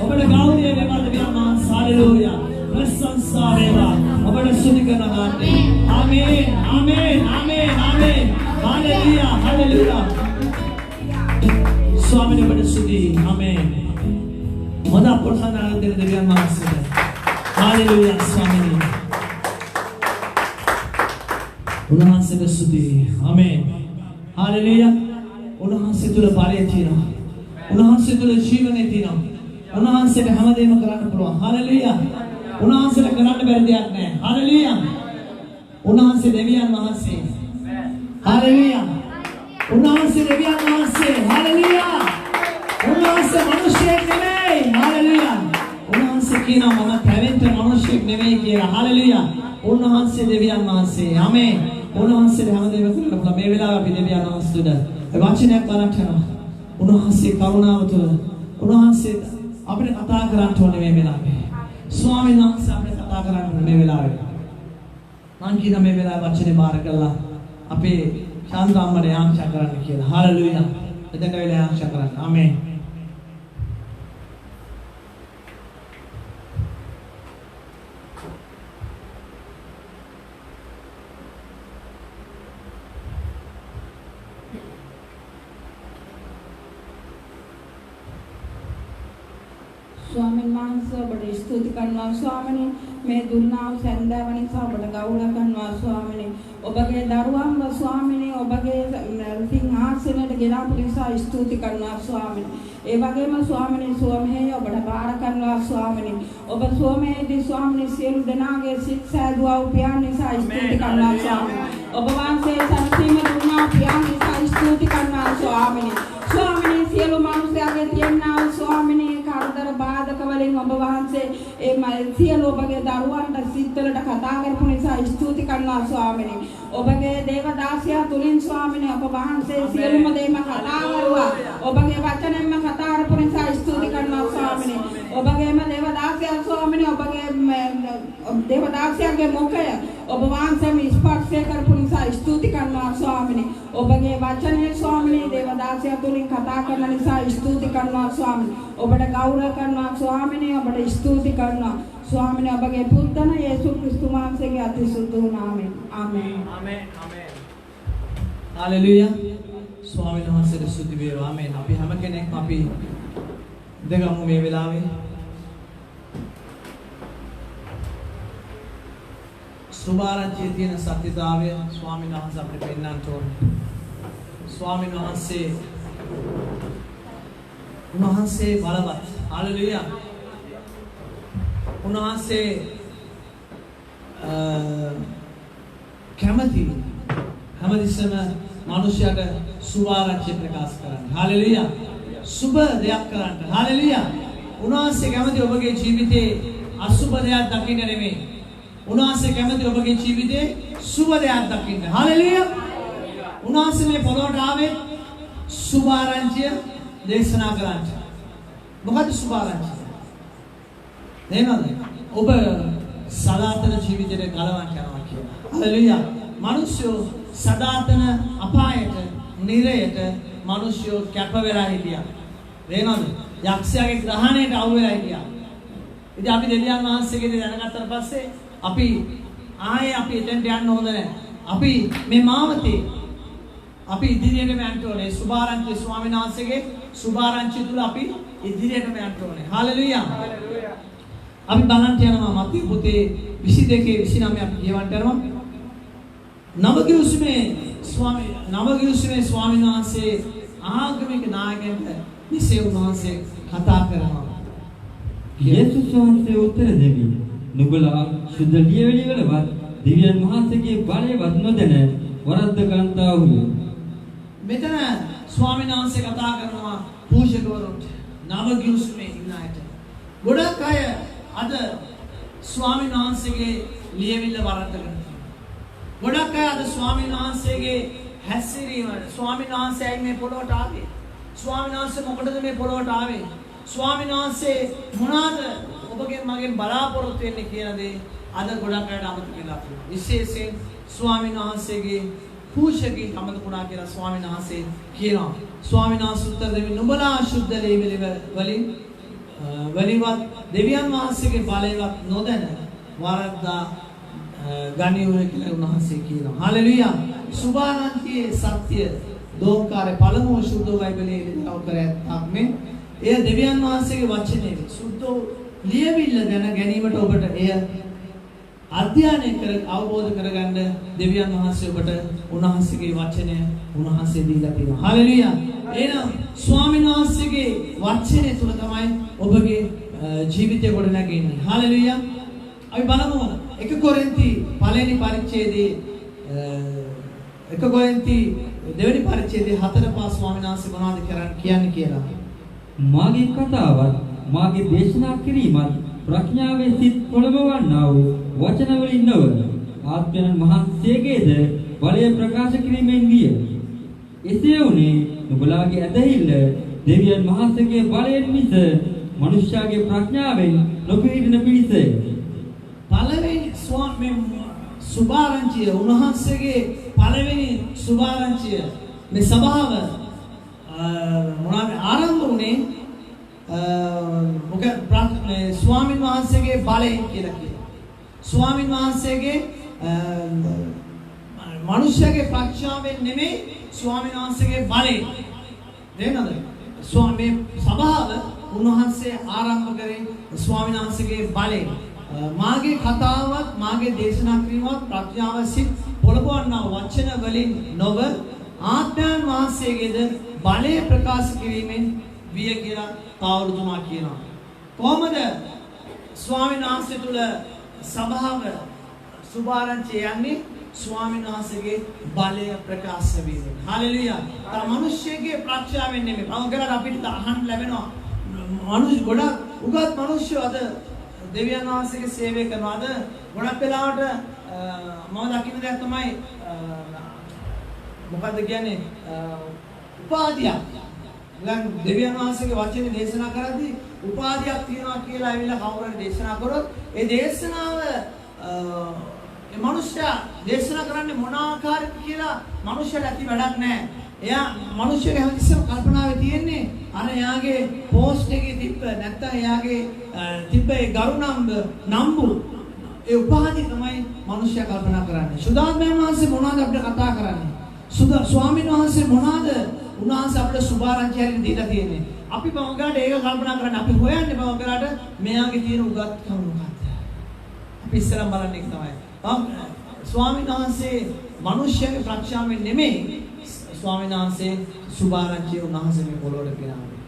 ඔබට ගෞරවය වේවා දෙවියන් වහන්සේ. හalleluya. ප්‍රශංසා වේවා. ඔබට ස්තුති කරනවා. ආමේන්. ආමේන්. ආමේන්. ආමේන්. හalleluya. හalleluya. ස්වාමීන් ඔබට ස්තුති. ආමේන්. මොන අපොසනාන දෙවියන් වහන්සේ. හalleluya ස්වාමීන්. උන්වහන්සේට ස්තුති. ආමේන්. හalleluya. උන්වහන්සේ තුල බලය තියෙනවා. උන්වහන්සේ තුල ජීවනය තියෙනවා. උන්වහන්සේට හැමදේම කරන්න පුළුවන්. හalleluya. උන්වහන්සේට කරන්න බැරි දෙයක් නැහැ. හalleluya. උන්වහන්සේ දෙවියන් වහන්සේ. හalleluya. උන්වහන්සේ දෙවියන් වහන්සේ. හalleluya. උන්වහන්සේ මිනිසෙක් නෙමෙයි. හalleluya. උන්වහන්සේ කියනවා මම පැවෙන්න මිනිසෙක් නෙමෙයි කියලා. හalleluya. උන්වහන්සේ දෙවියන් වහන්සේ. ආමේන්. උන්වහන්සේට හැමදේම කරන්න පුළුවන්. මේ වෙලාවේ අපි දෙවියන් වහන්සේට වචනයක් බලන්න යනවා. උන්වහන්සේ කරුණාව තුළ උන්වහන්සේ අපිට කතා කරන්න ඕනේ මේ වෙලාවේ. ස්වාමීන් වහන්සේ අපිට කතා කරන්න ඕනේ මේ වෙලාවේ. මං කියන මේ වෙලාවේ වචනේ බාර කරලා අපේ ශාන්තාම්මට ආංශා කරන්න කියලා. හalleluya. එතන වෙලාව ආංශා කරන්න. ආමේන්. ස්වාමීන් වහන්සේ ඔබට ස්තුති කරනවා ස්වාමීනි. මේ දුන්නා වූ සැන්දාව නිසා ඔබට ගෞරව කරනවා ස්වාමීනි. ඔබගේ දරුවන්ව ස්වාමීනි ඔබගේ සිංහාසනයට ගෙනාපු නිසා ස්තුති කරනවා ස්වාමීනි. ඒ වගේම ස්වාමීනි සෝමයේ ඔබට බාර කරනවා ස්වාමීනි. ඔබ සෝමයේදී ස්වාමීනි සියලු දෙනාගේ සිත් සෑදුවා වූ පියාණන් නිසා ස්තුති කරනවා ස්වාමීනි. ඔබ වහන්සේ සම්පීම දුන්නා පියාණන් නිසා ස්තුති කරනවා ස්වාමීනි. ස්වාමීනි සියලු මිනිස්යාගේ තියෙනා ස්වාමීනි කරදර බාධක වලින් ඔබ වහන්සේ ඒ සියලු ඔබගේ දරුවන්ට සිත්වලට කතා කරපු නිසා ස්තුති කරනවා ස්වාමීනි. ඔබගේ දේවදාසියා තුලින් ස්වාමීනි ඔබ වහන්සේ සියලුම දේම කතා කරුවා. ඔබගේ වචනෙන්ම කතා කරපු නිසා ස්තුති කරනවා ස්වාමීනි. ඔබගේම දේවදාසියා ස්වාමීනි ඔබගේ දේවදාසියාගේ මුඛය ඔබ වහන්සේම ස්පර්ශ කරපු නිසා ස්තුති කරනවා ස්වාමීනි. ඔබගේ වචනේ ස්වාමීනි දේවදාසියා තුලින් කතා කරන නිසා ස්තුති කරනවා ස්වාමීනි. ඔබට ගෞරව කරනවා ස්වාමීනි. ඔබට ස්තුති කරනවා ස්වාමීනි. ඔබගේ පුත්‍රන යේසුස් ක්‍රිස්තුස් වහන්සේගේ අතිසුද්ධ නාමයෙන් ආමේන්. ආමේන්. ආමේන්. හalleluya. ස්වාමීන් වහන්සේට ස්තුති වේවා. ආමේන්. අපි හැම කෙනෙක්ම අපි දෙගමු මේ වෙලාවේ. සුභාරංචියේ තියෙන සත්‍යතාවය ස්වාමීන් වහන්සේ අපිට පෙන්වන්න ඕනේ. ස්වාමීන් වහන්සේ බලවත්. හalleluya. උන්වහන්සේ කැමති හැමතිස්සම මිනිසයාට සුභාරංචිය ප්‍රකාශ කරන්න. හalleluya. සුබ දෙයක් කරන්න. හalleluya. උන්වහන්සේ කැමති ඔබගේ ජීවිතේ අසුබ දෙයක් දකින්න නෙමෙයි. උන්වහන්සේ කැමති ඔබගේ ජීවිතේ සුබ දෙයක් දකින්න. හalleluya. උන්වහන්සේ මේ පොළොවට ආවේ සුභාරංචිය දේශනා කරන්න. මොකද සුභාරංචිය? නේද? ඔබ සදාතන ජීවිතේ ගලවන්න යනවා කියලා. හalleluya. මිනිස්සු සදාතන අපායට, නිරයට මිනිස්සු කැප වෙලා හිටියා. නේද? යක්ෂයාගේ ග්‍රහණයට අවු වෙලා හිටියා. ඉතින් අපි දෙවියන් වහන්සේගේ දැනගත්තට පස්සේ අපි එතෙන්ට යන්න හොඳ නැහැ. අපි මේ මාවතේ අපි ඉදිරියටම යන්න ඕනේ. සුභාරංචි ස්වාමීන් වහන්සේගේ සුභාරංචි තුල අපි ඉදිරියටම යන්න ඕනේ. හalleluya. අපි බලන්න යනවා මත්තේ පොතේ 22 29 අපි කියවන්න යනවා. නවගිවිසුමේ ස්වාමීන් වහන්සේ ආගමික නායකයන්ට විශේෂ වහන්සේ කතා කරනවා. යේසුස් වහන්සේ උත්තර දෙමි. නුඹලා සුද්ධ ලියවිලි වලවත් දිව්‍යන් වහන්සේගේ බලයවත් නොදැන වරද්ද ගන්තාවුය. මෙතන ස්වාමීන් වහන්සේ කතා කරනවා පූජකවරුන්ට නවගිවිසුමේ ඉන්න අයට. ගොඩක් අය අද ස්වාමීන් වහන්සේගේ ලියවිල්ල වරද්දගෙන. ගොඩක් අය අද ස්වාමීන් වහන්සේගේ හැසිරීම ස්වාමීන් වහන්සේ මේ පොළොවට ආවේ. ස්වාමීන් වහන්සේ මොකටද මේ පොළොවට ආවේ? ස්වාමීන් වහන්සේ මොනවාද ඔබගෙන් මගෙන් බලාපොරොත්තු වෙන්නේ කියන දේ අද ගොඩක් අයට අමතක වෙලා තියෙනවා. විශේෂයෙන් ස්වාමීන් වහන්සේගේ පූජකෙක් අමතක වුණා කියලා ස්වාමීන් වහන්සේ කියනවා. ස්වාමීන් වහන්සේ උත්තර දෙමින් නුඹලා අශුද්ධ ලේවිලි වලින් වලිවත් දෙවියන් වහන්සේගේ බලයවත් නොදැන වරද්දා ගනියුනේ කියලා උන්වහන්සේ කියනවා. හalleluya. සුභාරංචියේ සත්‍ය ලෝකාරේ පළමුව සුද්ධ බයිබලයේ ඉලක්ක කරයක් මේ එය දෙවියන් වහන්සේගේ වචනේ සුද්ධ ලියවිල්ල දැන ගැනීමට ඔබට එය අධ්‍යයනය කර අවබෝධ කරගන්න දෙවියන් වහන්සේ ඔබට උන්වහන්සේගේ වචනය උන්වහන්සේ දීලා තියෙනවා. හalleluya. එහෙනම් ස්වාමීන් වහන්සේගේ වචනය තුල තමයි ඔබගේ ජීවිතය ගොඩ නැගෙන්නේ. හalleluya. අපි බලමු 1 කොරින්ති පළවෙනි පරිච්ඡේදයේ 1 කොරින්ති දෙවෙනි පරිච්ඡේදයේ 4 ස්වාමීන් වහන්සේ මොනවද කියන්නේ කියලා. මාගේ කතාවත් මාගේ දේශනා කිරීමත් ප්‍රඥාවේ සිත් පොළඹවන්නා වූ වචන වලින් නොව ආත්මයන් මහන්සියගේද බලය ප්‍රකාශ කිරීමෙන් විය. එසේ වුණේ නුඹලාගේ ඇදහිල්ල දෙවියන් වහන්සේගේ බලයෙන් මිස මනුෂ්‍යයාගේ ප්‍රඥාවෙන් නොපිහිටන පිණිසය. පළවෙනි සුභාරංචිය උන්වහන්සේගේ පළවෙනි සුභාරංචිය මේ සභාව මොනවාද ආරම්භ වුණේ මොකද ස්වාමීන් වහන්සේගේ බලයෙන් කියලා කියනවා. ස්වාමීන් වහන්සේගේ මනුෂ්‍යගේ ප්‍රඥාවෙන් නෙමෙයි ස්වාමීන් වහන්සේගේ බලයෙන්. නේද? ස්වාමී සභාව උන්වහන්සේ ආරම්භ කරේ ස්වාමීන් වහන්සේගේ බලයෙන්. මාගේ කතාවත් මාගේ දේශනා කිරීමත් ප්‍රඥාව සිත් පොළඹවන්නා වචන වලින් නොව ආත්මයන් වහන්සේගේද බලය ප්‍රකාශ කිරීමෙන් විය කියලා තාවුරුතුමා කියනවා. කොහොමද ස්වාමීන් වහන්සේ තුල සභාව සුභාරංචි යන්නේ ස්වාමීන් වහන්සේගේ බලය ප්‍රකාශ වීමෙන්. හalleluya. තම මිනිස්සෙගේ ප්‍රඥාවෙන් නෙමෙයි. අවගලට අපිට අහන්න ලැබෙනවා. මිනිස් ගොඩක් උගත් මිනිස්සු අද දෙවියන් වහන්සේගේ සේවය කරනවාද ගොඩක් වෙලාවට මම දකින්න දෙයක් තමයි මොකද්ද කියන්නේ උපාධියක්. දැන් දෙවියන් වහන්සේගේ වචනේ දේශනා කරද්දී උපාධියක් තියනවා කියලා ඇවිල්ලා කවුරුහරි දේශනා කරොත් ඒ දේශනාව ඒ මනුෂ්‍යයා දේශනා කරන්නේ මොන ආකාරයක කියලා මනුෂ්‍යයට ඇති වැඩක් නැහැ. එයා මනුෂ්‍යගේ හැමතිස්සෙම කල්පනාවේ තියෙන්නේ අර එයාගේ පෝස්ට් එකේ තිබ්බ නැත්නම් එයාගේ තිබ්බ ඒ ගරු නම්බු ඒ උපාධිය තමයි මනුෂ්‍යයා කල්පනා කරන්නේ. සුදාත්මයන් වහන්සේ මොනවද අපිට කතා කරන්නේ? ස්වාමීන් වහන්සේ මොනවද උන්වහන්සේ අපිට සුභාරංචි හරියට දීලා තියෙන්නේ? අපි බවගාට ඒක කල්පනා කරන්නේ අපි හොයන්නේ බවගාට මෙයාගේ තියෙන උගත්කම මොකක්ද? අපි ඉස්සරහ බලන්නේ ඒක තමයි. ස්වාමීන් වහන්සේ මනුෂ්‍යගේ ප්‍රඥාවෙන් නෙමෙයි ස්වාමීන් වහන්සේ සුභාරංචිය උන්වහන්සේ මේ පොළොවට ගෙනාවේ.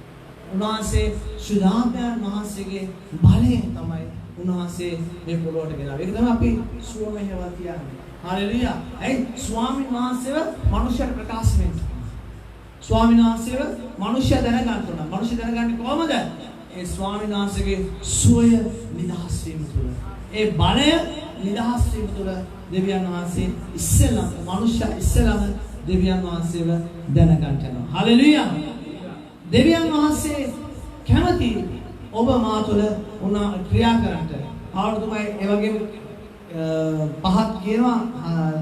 උන්වහන්සේ සුදාත්මයන් වහන්සේගේ බලයෙන් තමයි උන්වහන්සේ මේ පොළොවට ගෙනාවේ. ඒක තමයි අපි සුවමෙහෙවත් කියන්නේ. හalleluya. ඒ ස්වාමීන් වහන්සේව මනුෂ්‍යයට ප්‍රකාශ වෙන්න. ස්වාමීන් වහන්සේව මනුෂ්‍ය දැනගන්න ඕන. මනුෂ්‍ය දැනගන්නේ කොහමද? ඒ ස්වාමීන් වහන්සේගේ සුවය නිදහස් වීම තුළ. ඒ බලය නිදහස් වීම තුළ දෙවියන් වහන්සේ ඉස්සෙල්ලාම මනුෂ්‍ය ඉස්සෙල්ලාම දෙවියන් වහන්සේව දැනගන්න යනවා. හalleluya. දෙවියන් වහන්සේ කැමති ඔබ මා තුළ උනා ක්‍රියා කරන්නට. ආවර්තුමයි ඒ වගේම පහක් කියනවා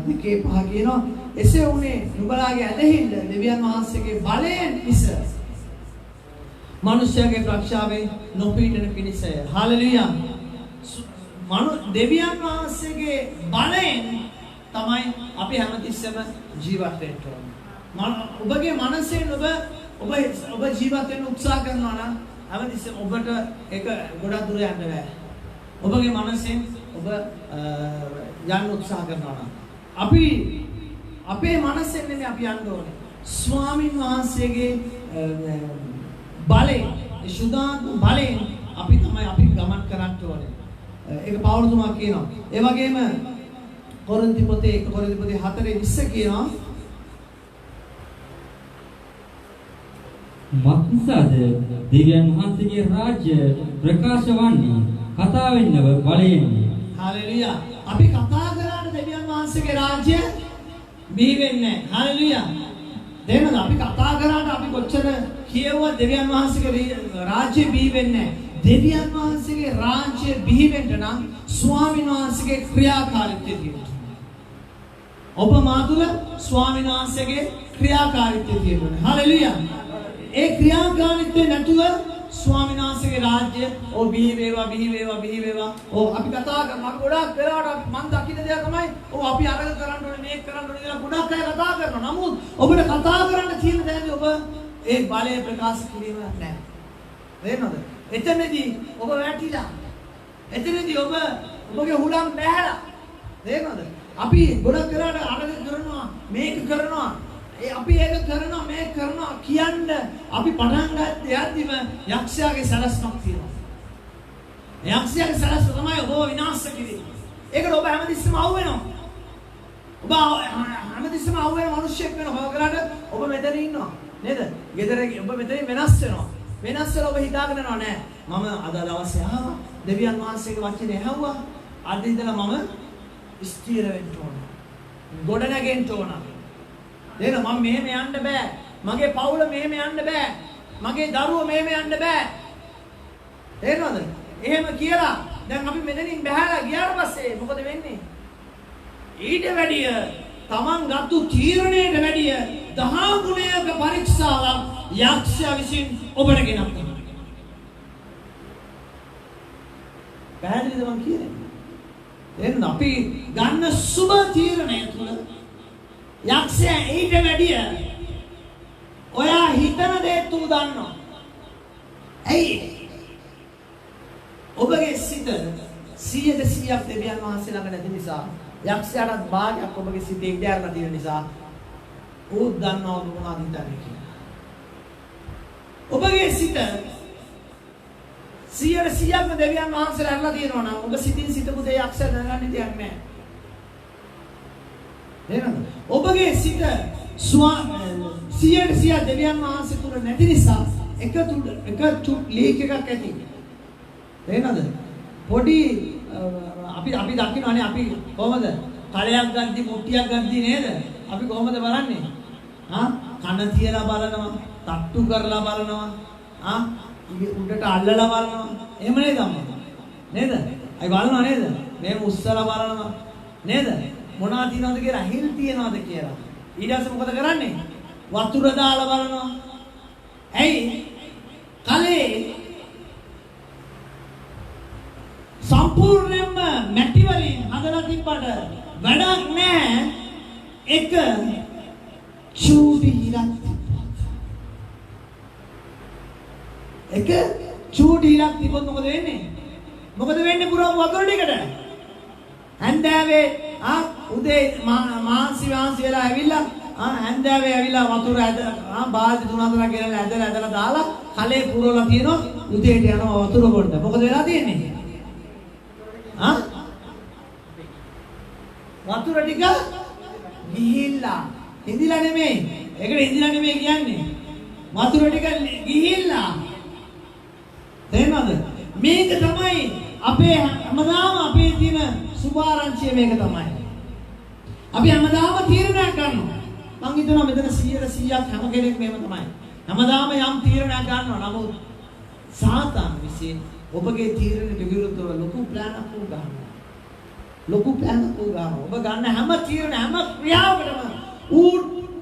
දෙකේ පහ කියනවා එසේ උනේ නුඹලාගේ ඇදහිල්ල දෙවියන් වහන්සේගේ බලයෙන් මිස මනුෂ්‍යගේ ප්‍රඥාවෙන් නොපීඩන පිණිසය. හalleluya. දෙවියන් වහන්සේගේ බලයෙන් තමයි අපි හැමතිස්සෙම ජීවත් වෙන්න ඕනේ. ඔබගේ මනසෙන් ඔබ ජීවත් වෙන්න උත්සාහ කරනවා නම් හැමතිස්සෙම ඔබට ඒක ගොඩක් දුර යන්න බෑ. ඔබගේ මනසෙන් ඔබ යන්න උත්සාහ කරනවා නම් අපි අපේ මනසෙන් නෙමෙයි අපි යන්න ඕනේ. ස්වාමීන් වහන්සේගේ බලයෙන් සුදාත්ම බලයෙන් අපි ගමන් කරන්න ඕනේ. ඒක පෞලතුමා කියනවා. ඒ වගේම කොරින්ති පොතේ 1 කොරින්ති පොතේ 4:20 කියනවා මක්නිසාද දෙවියන් වහන්සේගේ රාජ්‍ය ප්‍රකාශ වන්නේ කතාවෙන් නව බලයෙන්. හalleluya. අපි කතා කරාට දෙවියන් වහන්සේගේ රාජ්‍ය බිහි වෙන්නේ නැහැ. හalleluya. දෙන්නද අපි කතා කරාට අපි කොච්චර කියවුවා දෙවියන් වහන්සේගේ රාජ්‍ය බිහි වෙන්නේ නැහැ. දෙවියන් වහන්සේගේ රාජ්‍ය බිහි වෙන්න නම් ස්වාමීන් වහන්සේගේ ක්‍රියාකාරීත්වය තියෙන්න. ඔබ මා තුළ ස්වාමීන් වහන්සේගේ ක්‍රියාකාරීත්වය තියෙන්න. හalleluya. ඒ ක්‍රියාකාරීත්වය නැතුව ස්වාමීන් වහන්සේගේ රාජ්‍ය ඕ බිහි වේවා. ඕ අපි කතා කරනවා. අපි ගොඩක් වෙලාවට මම දකින්න දේ තමයි ඕ අපි අරග කරන්න ඕනේ මේක කරන්න ඕනේ කියලා ගොඩක් අය කතා කරනවා. නමුත් ඔබට කතා කරන්න තියෙන දේ ඔබ ඒ බලය ප්‍රකාශ කිරීම නැහැ. තේරෙනවද? එතනදී ඔබ වැටිලා. එතනදී ඔබගේ හුලම් බැහැලා. තේරෙනවද? අපි ගොඩක් වෙලාවට අරග කරනවා මේක කරනවා. අපි ඒක කරනවා මේක කරනවා කියන්න අපි පටන් ගත්තේම යක්ෂයාගේ සලස්මක් තියෙනවා. යක්ෂයාගේ සලස්ම තමයි ඔබ විනාශ කිරීම. ඒකට ඔබ හැමතිස්සෙම අවු වෙනවා. ඔබ හැමතිස්සෙම අවු වෙන මිනිස්සෙක් වෙනවා. ඔබලාට ඔබ මෙතන ඉන්නවා නේද? ගෙදර ඔබ මෙතනින් වෙනස් වෙනවා. වෙනස් වෙලා ඔබ හිතාගෙන යනවා නෑ. මම අද දවසේ ආවා දෙවියන් වහන්සේගේ වචනේ ඇහුවා. අද ඉඳලා මම ස්ථිර වෙන්න ඕන. ගොඩ නැගෙන්න ඕන. දෙන්න මම මෙහෙම යන්න බෑ. මගේ පවුල මෙහෙම යන්න බෑ. මගේ දරුවෝ මෙහෙම යන්න බෑ. තේරෙනවද? එහෙම කියලා දැන් අපි මෙතනින් බහැලා ගියාට පස්සේ මොකද වෙන්නේ? ඊට වැඩිය Taman ගත්තු තීරණයට වැඩිය 10 ගුණයක පරීක්ෂාවක් යක්ෂයා විසින් ඔබට ගෙනත් පැහැදිලිද මම කියන්නේ? එහෙනම් අපි ගන්න සුබ තීරණය තුළ යක්ෂයා ඊට වැඩිය ඔයා හිතන දේ තු දන්නවා. ඇයි? ඔබගේ සිත 100% දෙවියන් වහන්සේ ළඟ නැති නිසා යක්ෂයාට භාගයක් ඔබගේ සිතේ ඉඳ ඇරලා තියෙන නිසා ඌ දන්නවා ඔබ මොනවද හිතන්නේ කියලා. ඔබගේ සිත 100%ක්ම දෙවියන් වහන්සේලා ඇරලා තියෙනවා නම් ඔබ සිතින් සිතපු දේ යක්ෂයා දැනගන්න දෙයක් නැහැ. එහෙනම් ඔබගේ සිත 100% දෙවියන් වහන්සේ තුල නැති නිසා එක ලීක් එකක් ඇති. එහෙනද? පොඩි අපි දකින්නනේ අපි කොහමද කලයක් ගද්දි මුට්ටියක් ගද්දි නේද? අපි කොහමද බලන්නේ? කන තියලා බලනවා, තට්ටු කරලා බලනවා, උඩට අල්ලලා බලනවා. එහෙම නේද අම්මා? නේද? අයි බලනවා නේද? මේ උස්සලා බලනවා නේද? මොනවා තියනවද කියලා හිල් තියනවද කියලා. ඊට පස්සේ මොකද කරන්නේ? වතුර දාලා බලනවා. ඇයි? කලේ සම්පූර්ණයෙන්ම මැටි වලින් හදලා තිබ්බට වැඩක් නැහැ. එක චූටි හිරක් තිබ්බා. එක චූටි හිරක් තිබ්බොත් මොකද වෙන්නේ? මොකද වෙන්නේ පුරාම වතුර ටිකට? හැන්දෑවේ උදේ මාන්සි වෙලා ඇවිල්ලා හැන්දෑවේ ඇවිල්ලා වතුර බාල්දි 3-4 ගෙනල්ලා ඇදලා දාලා කලේ පුරවලා තියෙනවා. උදේට යනවා වතුර බොන්න. මොකද වෙලා තියෙන්නේ? වතුර ටික ගිහිල්ලා ඉඳිලා නෙමෙයි. ඒකට ඉඳිලා නෙමෙයි කියන්නේ. වතුර ටික ගිහිල්ලා. තේරෙනවද? මේක තමයි අපේ හැමදාම අපේ තියෙන සුභාරංචිය මේක තමයි. අපි හැමදාම තීරණයක් ගන්නවා. මං හිතනවා මෙතන 100%ක් හැම කෙනෙක් මේව තමයි. හැමදාම යම් තීරණයක් ගන්නවා. නමුත් සාතන් විසින් ඔබගේ තීරණයට විරුද්ධව ලොකු ප්ලෑන් එකක් ගන්නවා. ඔබ ගන්න හැම තීරණ හැම ක්‍රියාවකටම ඌ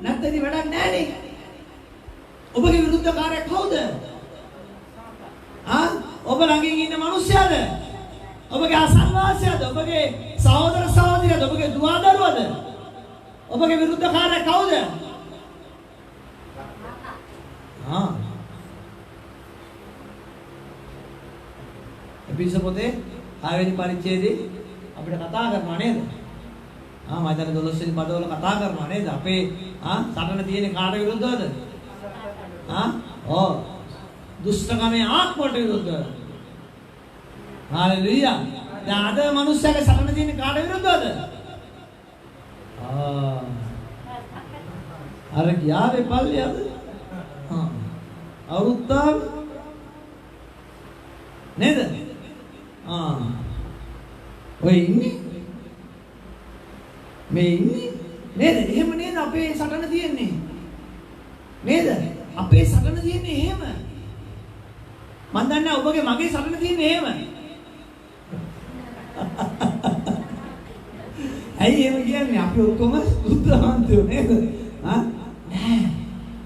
නැත්නම් වැඩක් නැහැ නේ. ඔබගේ විරුද්ධකාරය කවුද? ඔබ ළඟින් ඉන්න මිනිස්සයාද? ඔබගේ අසල්වාසියාද? ඔබගේ සහෝදර සහෝදරියද? ඔබගේ දුව දරුවද? ඔබගේ විරුද්ධකාරය කවුද? එපිස පොතේ 6 වෙනි පරිච්ඡේදයේ අපිට කතා කරනවා නේද? මම හිතන්නේ 12 වෙනි පදවල කතා කරනවා නේද? අපේ සටන තියෙන කාට විරුද්ධවද? දුෂ්ටකමේ ආත්මයට විරුද්ධව. හalleluya. දැන් අද මිනිස්සුන්ගේ සටන තියෙන කාට විරුද්ධවද? අර ගියාවේ පල්ලියද? අවුරුද්දක් නේද? ඔය ඉන්නේ මේ ඉන්නේ නේද? එහෙම නේද අපේ සටන තියෙන්නේ? නේද? අපේ සටන තියෙන්නේ එහෙම. මන් දන්නේ ඔබගේ මගේ සටන තියෙන්නේ එහෙම. ඇයි එහෙම කියන්නේ? අපි ඔක්කොම බුද්ධවන්තයෝ නේද? නෑ.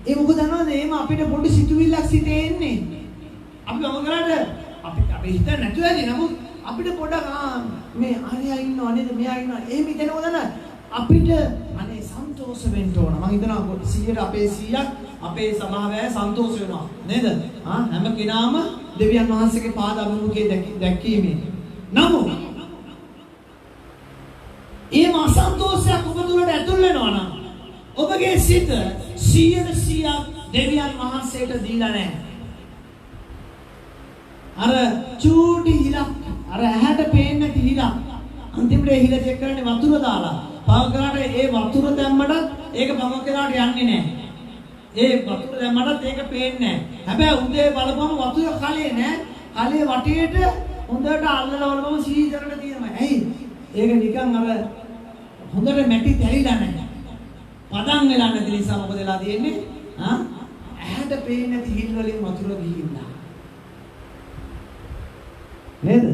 ඒ මොකද දන්නවද? එහෙම අපිට පොඩි සිතුවිල්ලක් සිතේ එන්නේ. අපි මොකද කරන්නේ? අපි හිතන්නේ නැතුව ඇති. නමුත් අපිට පොඩක් මේ අරයා ඉන්නවා නේද? මෙයා ඉන්නවා. එහෙම හිතනවද නැ? අපිට අනේ සන්තෝෂ වෙන්න ඕන. මම හිතනවා 100ට අපේ 100ක් අපේ සමාවැය සන්තෝෂ වෙනවා. නේද? හැම කෙනාම දෙවියන් වහන්සේගේ පාද අභිමුඛයේ දැක්කීමේ. නමුත් ඒ අසන්තෝෂයක් ඔබ තුළට ඇතුල් වෙනවා නම් ඔබගේ සිත 100% දෙවියන් වහන්සේට දීලා නැහැ. අර චූටි හිලක් අර ඇහැට පේන්නේ නැති හිලක් අන්තිමට ඒ හිල චෙක් කරන්නේ වතුර දාලා. පාවකලාට ඒ වතුර දැම්මටත් ඒක පමකලාට යන්නේ නැහැ. ඒ වතුර දැම්මටත් ඒක පේන්නේ නැහැ. හැබැයි උදේ බලපුවම වතුර කලේ නැහැ. කලේ වටේට හොඳට අල්ලලා බලපුවම සීජරට තියෙනවා. ඇයි? ඒක නිකන් අර හොඳට මැටි තැලිලා නැහැ. පදන් වෙලා නැති නිසා මොකද වෙලා තියෙන්නේ? ඇහැට පේන්නේ නැති හිල් වලින් වතුර ගිහිල්ලා. නේද?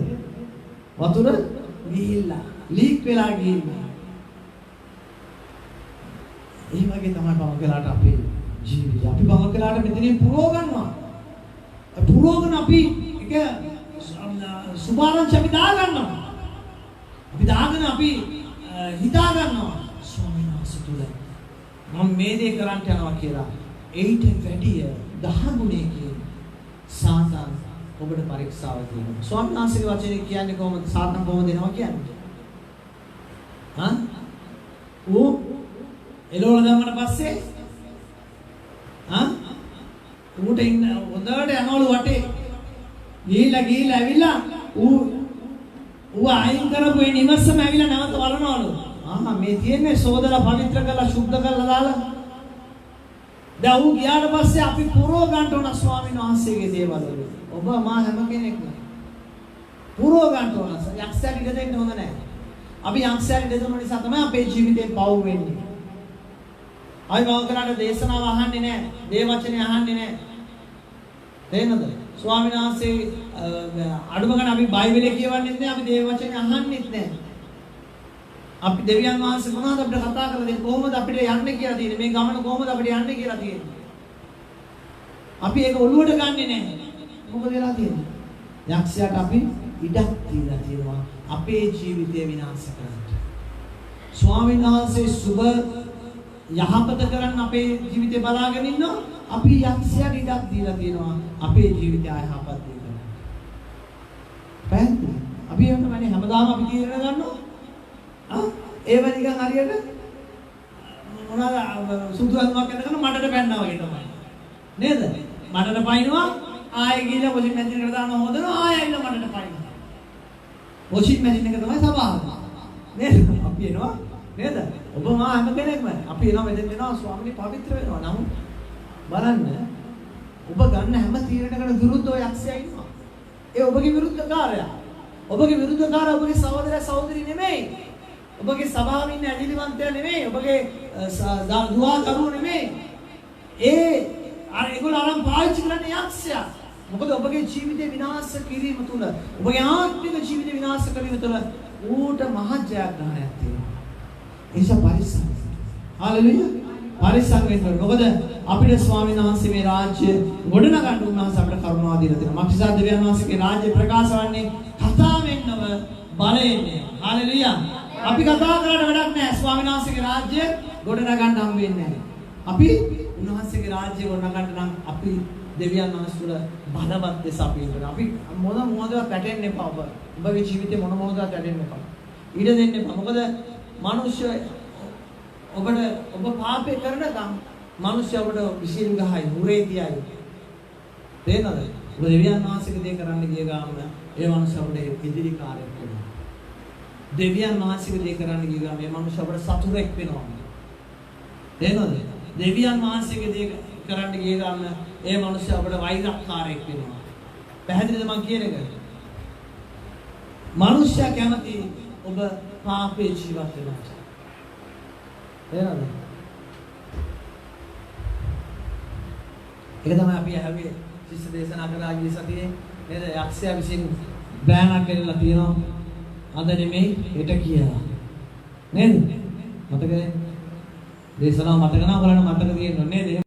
වතුර ගිහිල්ලා ලීක් වෙලා ගිහිල්ලා. ඒ වගේ තමයි පවකලාට අපේ ජීවිතය. අපි පවකලාට මෙතනින් පුරව ගන්නවා. පුරවගෙන අපි එක සුභාරංචි අපි දා ගන්නවා. අපි දාගෙන අපි හිතා ගන්නවා ස්වාමීන් වහන්සේ තුල මම මේ දේ කරන්න යනවා කියලා. ඒට වැඩිය 10 ගුණයකින් සාතන් ඔබට පරීක්ෂාව දෙනවා. ස්වාමීන් වහන්සේගේ වචනේ කියන්නේ කොහොමද? සාතන් කොහොමද දෙනවා කියන්නේ? ඌ එළවල දැම්මට පස්සේ ඌට ඉන්න හොඳට යනවලු වටේ. ගිහිල්ලා ඇවිල්ලා ඌ අයින් කරපු ඒ නිවසම ඇවිල්ලා නැවත වළනවලු. මේ තියෙන්නේ සෝදලා පවිත්‍ර කරලා සුද්ධ කරලා දාලා. දැන් ඌ ගියාට පස්සේ අපි පුරව ගන්න ඕන ස්වාමීන් වහන්සේගේ දේවල් වල. ඔබ මා හැම කෙනෙක්ම පුරව ගන්න ඕන. යක්ෂයාට ඉඩ දෙන්න හොඳ නැහැ. අපි යක්ෂයාට ඉඩ දෙන නිසා තමයි අපේ ජීවිතේ පව් වෙන්නේ. අයි වහන්සේලාට දේශනාව අහන්නේ නැහැ. දේ වචනේ අහන්නේ නැහැ. තේරෙනවද? ස්වාමීන් වහන්සේ අඩුම ගන්න අපි බයිබලේ කියවන්නෙත් නැහැ. අපි දේ වචනේ අහන්නෙත් නැහැ. අපි දෙවියන් වහන්සේ මොනවද අපිට කතා කරලා දෙන්නේ? කොහොමද අපිට යන්නේ කියලා තියෙන්නේ? මේ ගමන කොහොමද අපිට යන්නේ කියලා තියෙන්නේ? අපි ඒක ඔළුවට ගන්නෙ නැහැ. මොකද වෙලා තියෙන්නේ? යක්ෂයාට අපි ඉඩක් දීලා තියෙනවා අපේ ජීවිතය විනාශ කරන්න. ස්වාමීන් වහන්සේ සුබ යහපත කරන්න අපේ ජීවිතේ බලාගෙන ඉන්නවා. අපි යක්ෂයාට ඉඩක් දීලා තියෙනවා අපේ ජීවිතය අයහපත් දෙන්න. පැහැදිලි? අපි එහෙම තමයි හැමදාම අපි තීරණ ගන්නවා. ඒව නිකන් හරියට මොනවාද සුදු අඳුමක් ඇඳගෙන මඩට පැන්නා වගේ තමයි. නේද? මඩට පයින්නවා ආයෙ ගිහලා වොෂින් මැෂින් එකට දානවා හොදනවා ආයෙ ඇවිල්ලා මඩට පයින්නවා. වොෂින් මැෂින් එක තමයි සබාව. නේද? අපි එනවා නේද? ඔබ මා හැම කෙනෙක්ම අපි එනවා මෙතෙන් වෙනවා ස්වාමීනි පවිත්‍ර වෙනවා. නමුත් බලන්න ඔබ ගන්න හැම තීරණයකට විරුද්ධව යක්ෂයා ඉන්නවා. ඒ ඔබගේ විරුද්ධකාරයා. ඔබගේ විරුද්ධකාරයා ඔබගේ සහෝදරයා සහෝදරි නෙමෙයි. ඔබගේ සභාවේ ඉන්න ඇදිලිවන්තයා නෙමෙයි. ඔබගේ දුවා දරුවෝ නෙමෙයි. ඒගොල්ලෝ අරන් පාවිච්චි කරන්නේ යක්ෂයා. මොකද ඔබගේ ජීවිතේ විනාශ කිරීම තුළ ඔබගේ ආත්මික ජීවිතේ විනාශ කිරීම තුළ ඌට මහ ජයග්‍රහණයක් තියෙනවා. ඒස පරිස්සම්. හalleluya. පරිස්සම් වෙන්න ඕනේ. මොකද අපිට ස්වාමීන් වහන්සේ මේ රාජ්‍ය ගොඩනගන්න උන්වහන්සේ අපිට කරුණාව දීලා තියෙනවා. මක්ෂිසා දෙවියන් වහන්සේගේ රාජ්‍ය ප්‍රකාශ වන්නේ කතාවෙන්නව බලයෙන්නේ. හalleluya. අපි කතා කරලා වැඩක් නැහැ. ස්වාමීන් වහන්සේගේ රාජ්‍ය ගොඩනගන්න හම් වෙන්නේ නැහැ. අපි උන්වහන්සේගේ රාජ්‍ය ගොඩනගන්න නම් අපි දෙවියන් වහන්සේ තුළ බලවත් දෙස අපි ඉන්න. අපි මොනවද පැටෙන්න එපා ඔබ. ඔබගේ ජීවිතේ මොනවද පැටෙන්න එපා. ඊට දෙන්න එපා. මොකද මිනිස්සු ඔබ පාපේ කරනකම් මිනිස්සු ඔබට විසිරු ගහයි, හුරේ තියයි. තේනද? ඔබ දෙවියන් වහන්සේගේ දේ කරන්න ගිය ගාම ඒ මිනිස්සු ඔබට ඉදිරි කාර්යයක් වෙනවා. දෙවියන් වහන්සේගේ දේ කරන්න ගිය ගාම ඒ මිනිස්සු ඔබට සතුරෙක් වෙනවා. තේනද? දෙවියන් වහන්සේගේ දේ කරන්න ගිය ගාම ඒ මිනිස්සු අපිට වෛරක්කාරයෙක් වෙනවා. පැහැදිලිද මං කියන එක? මිනිස්සයා කැමති ඔබ පාපේ ජීවත් වෙනවා. තේරෙනවද? ඒක තමයි අපි ඇහුවේ ශිෂ්‍ය දේශනා කරලා ගිය සතියේ නේද? යක්ෂයා විසින් බෑනක් කරලා තියෙනවා. අද නෙමෙයි හෙට කියලා. නේද? මතකද? දේශනාව මතක නම් බලන්න මතක තියෙන්න නේද?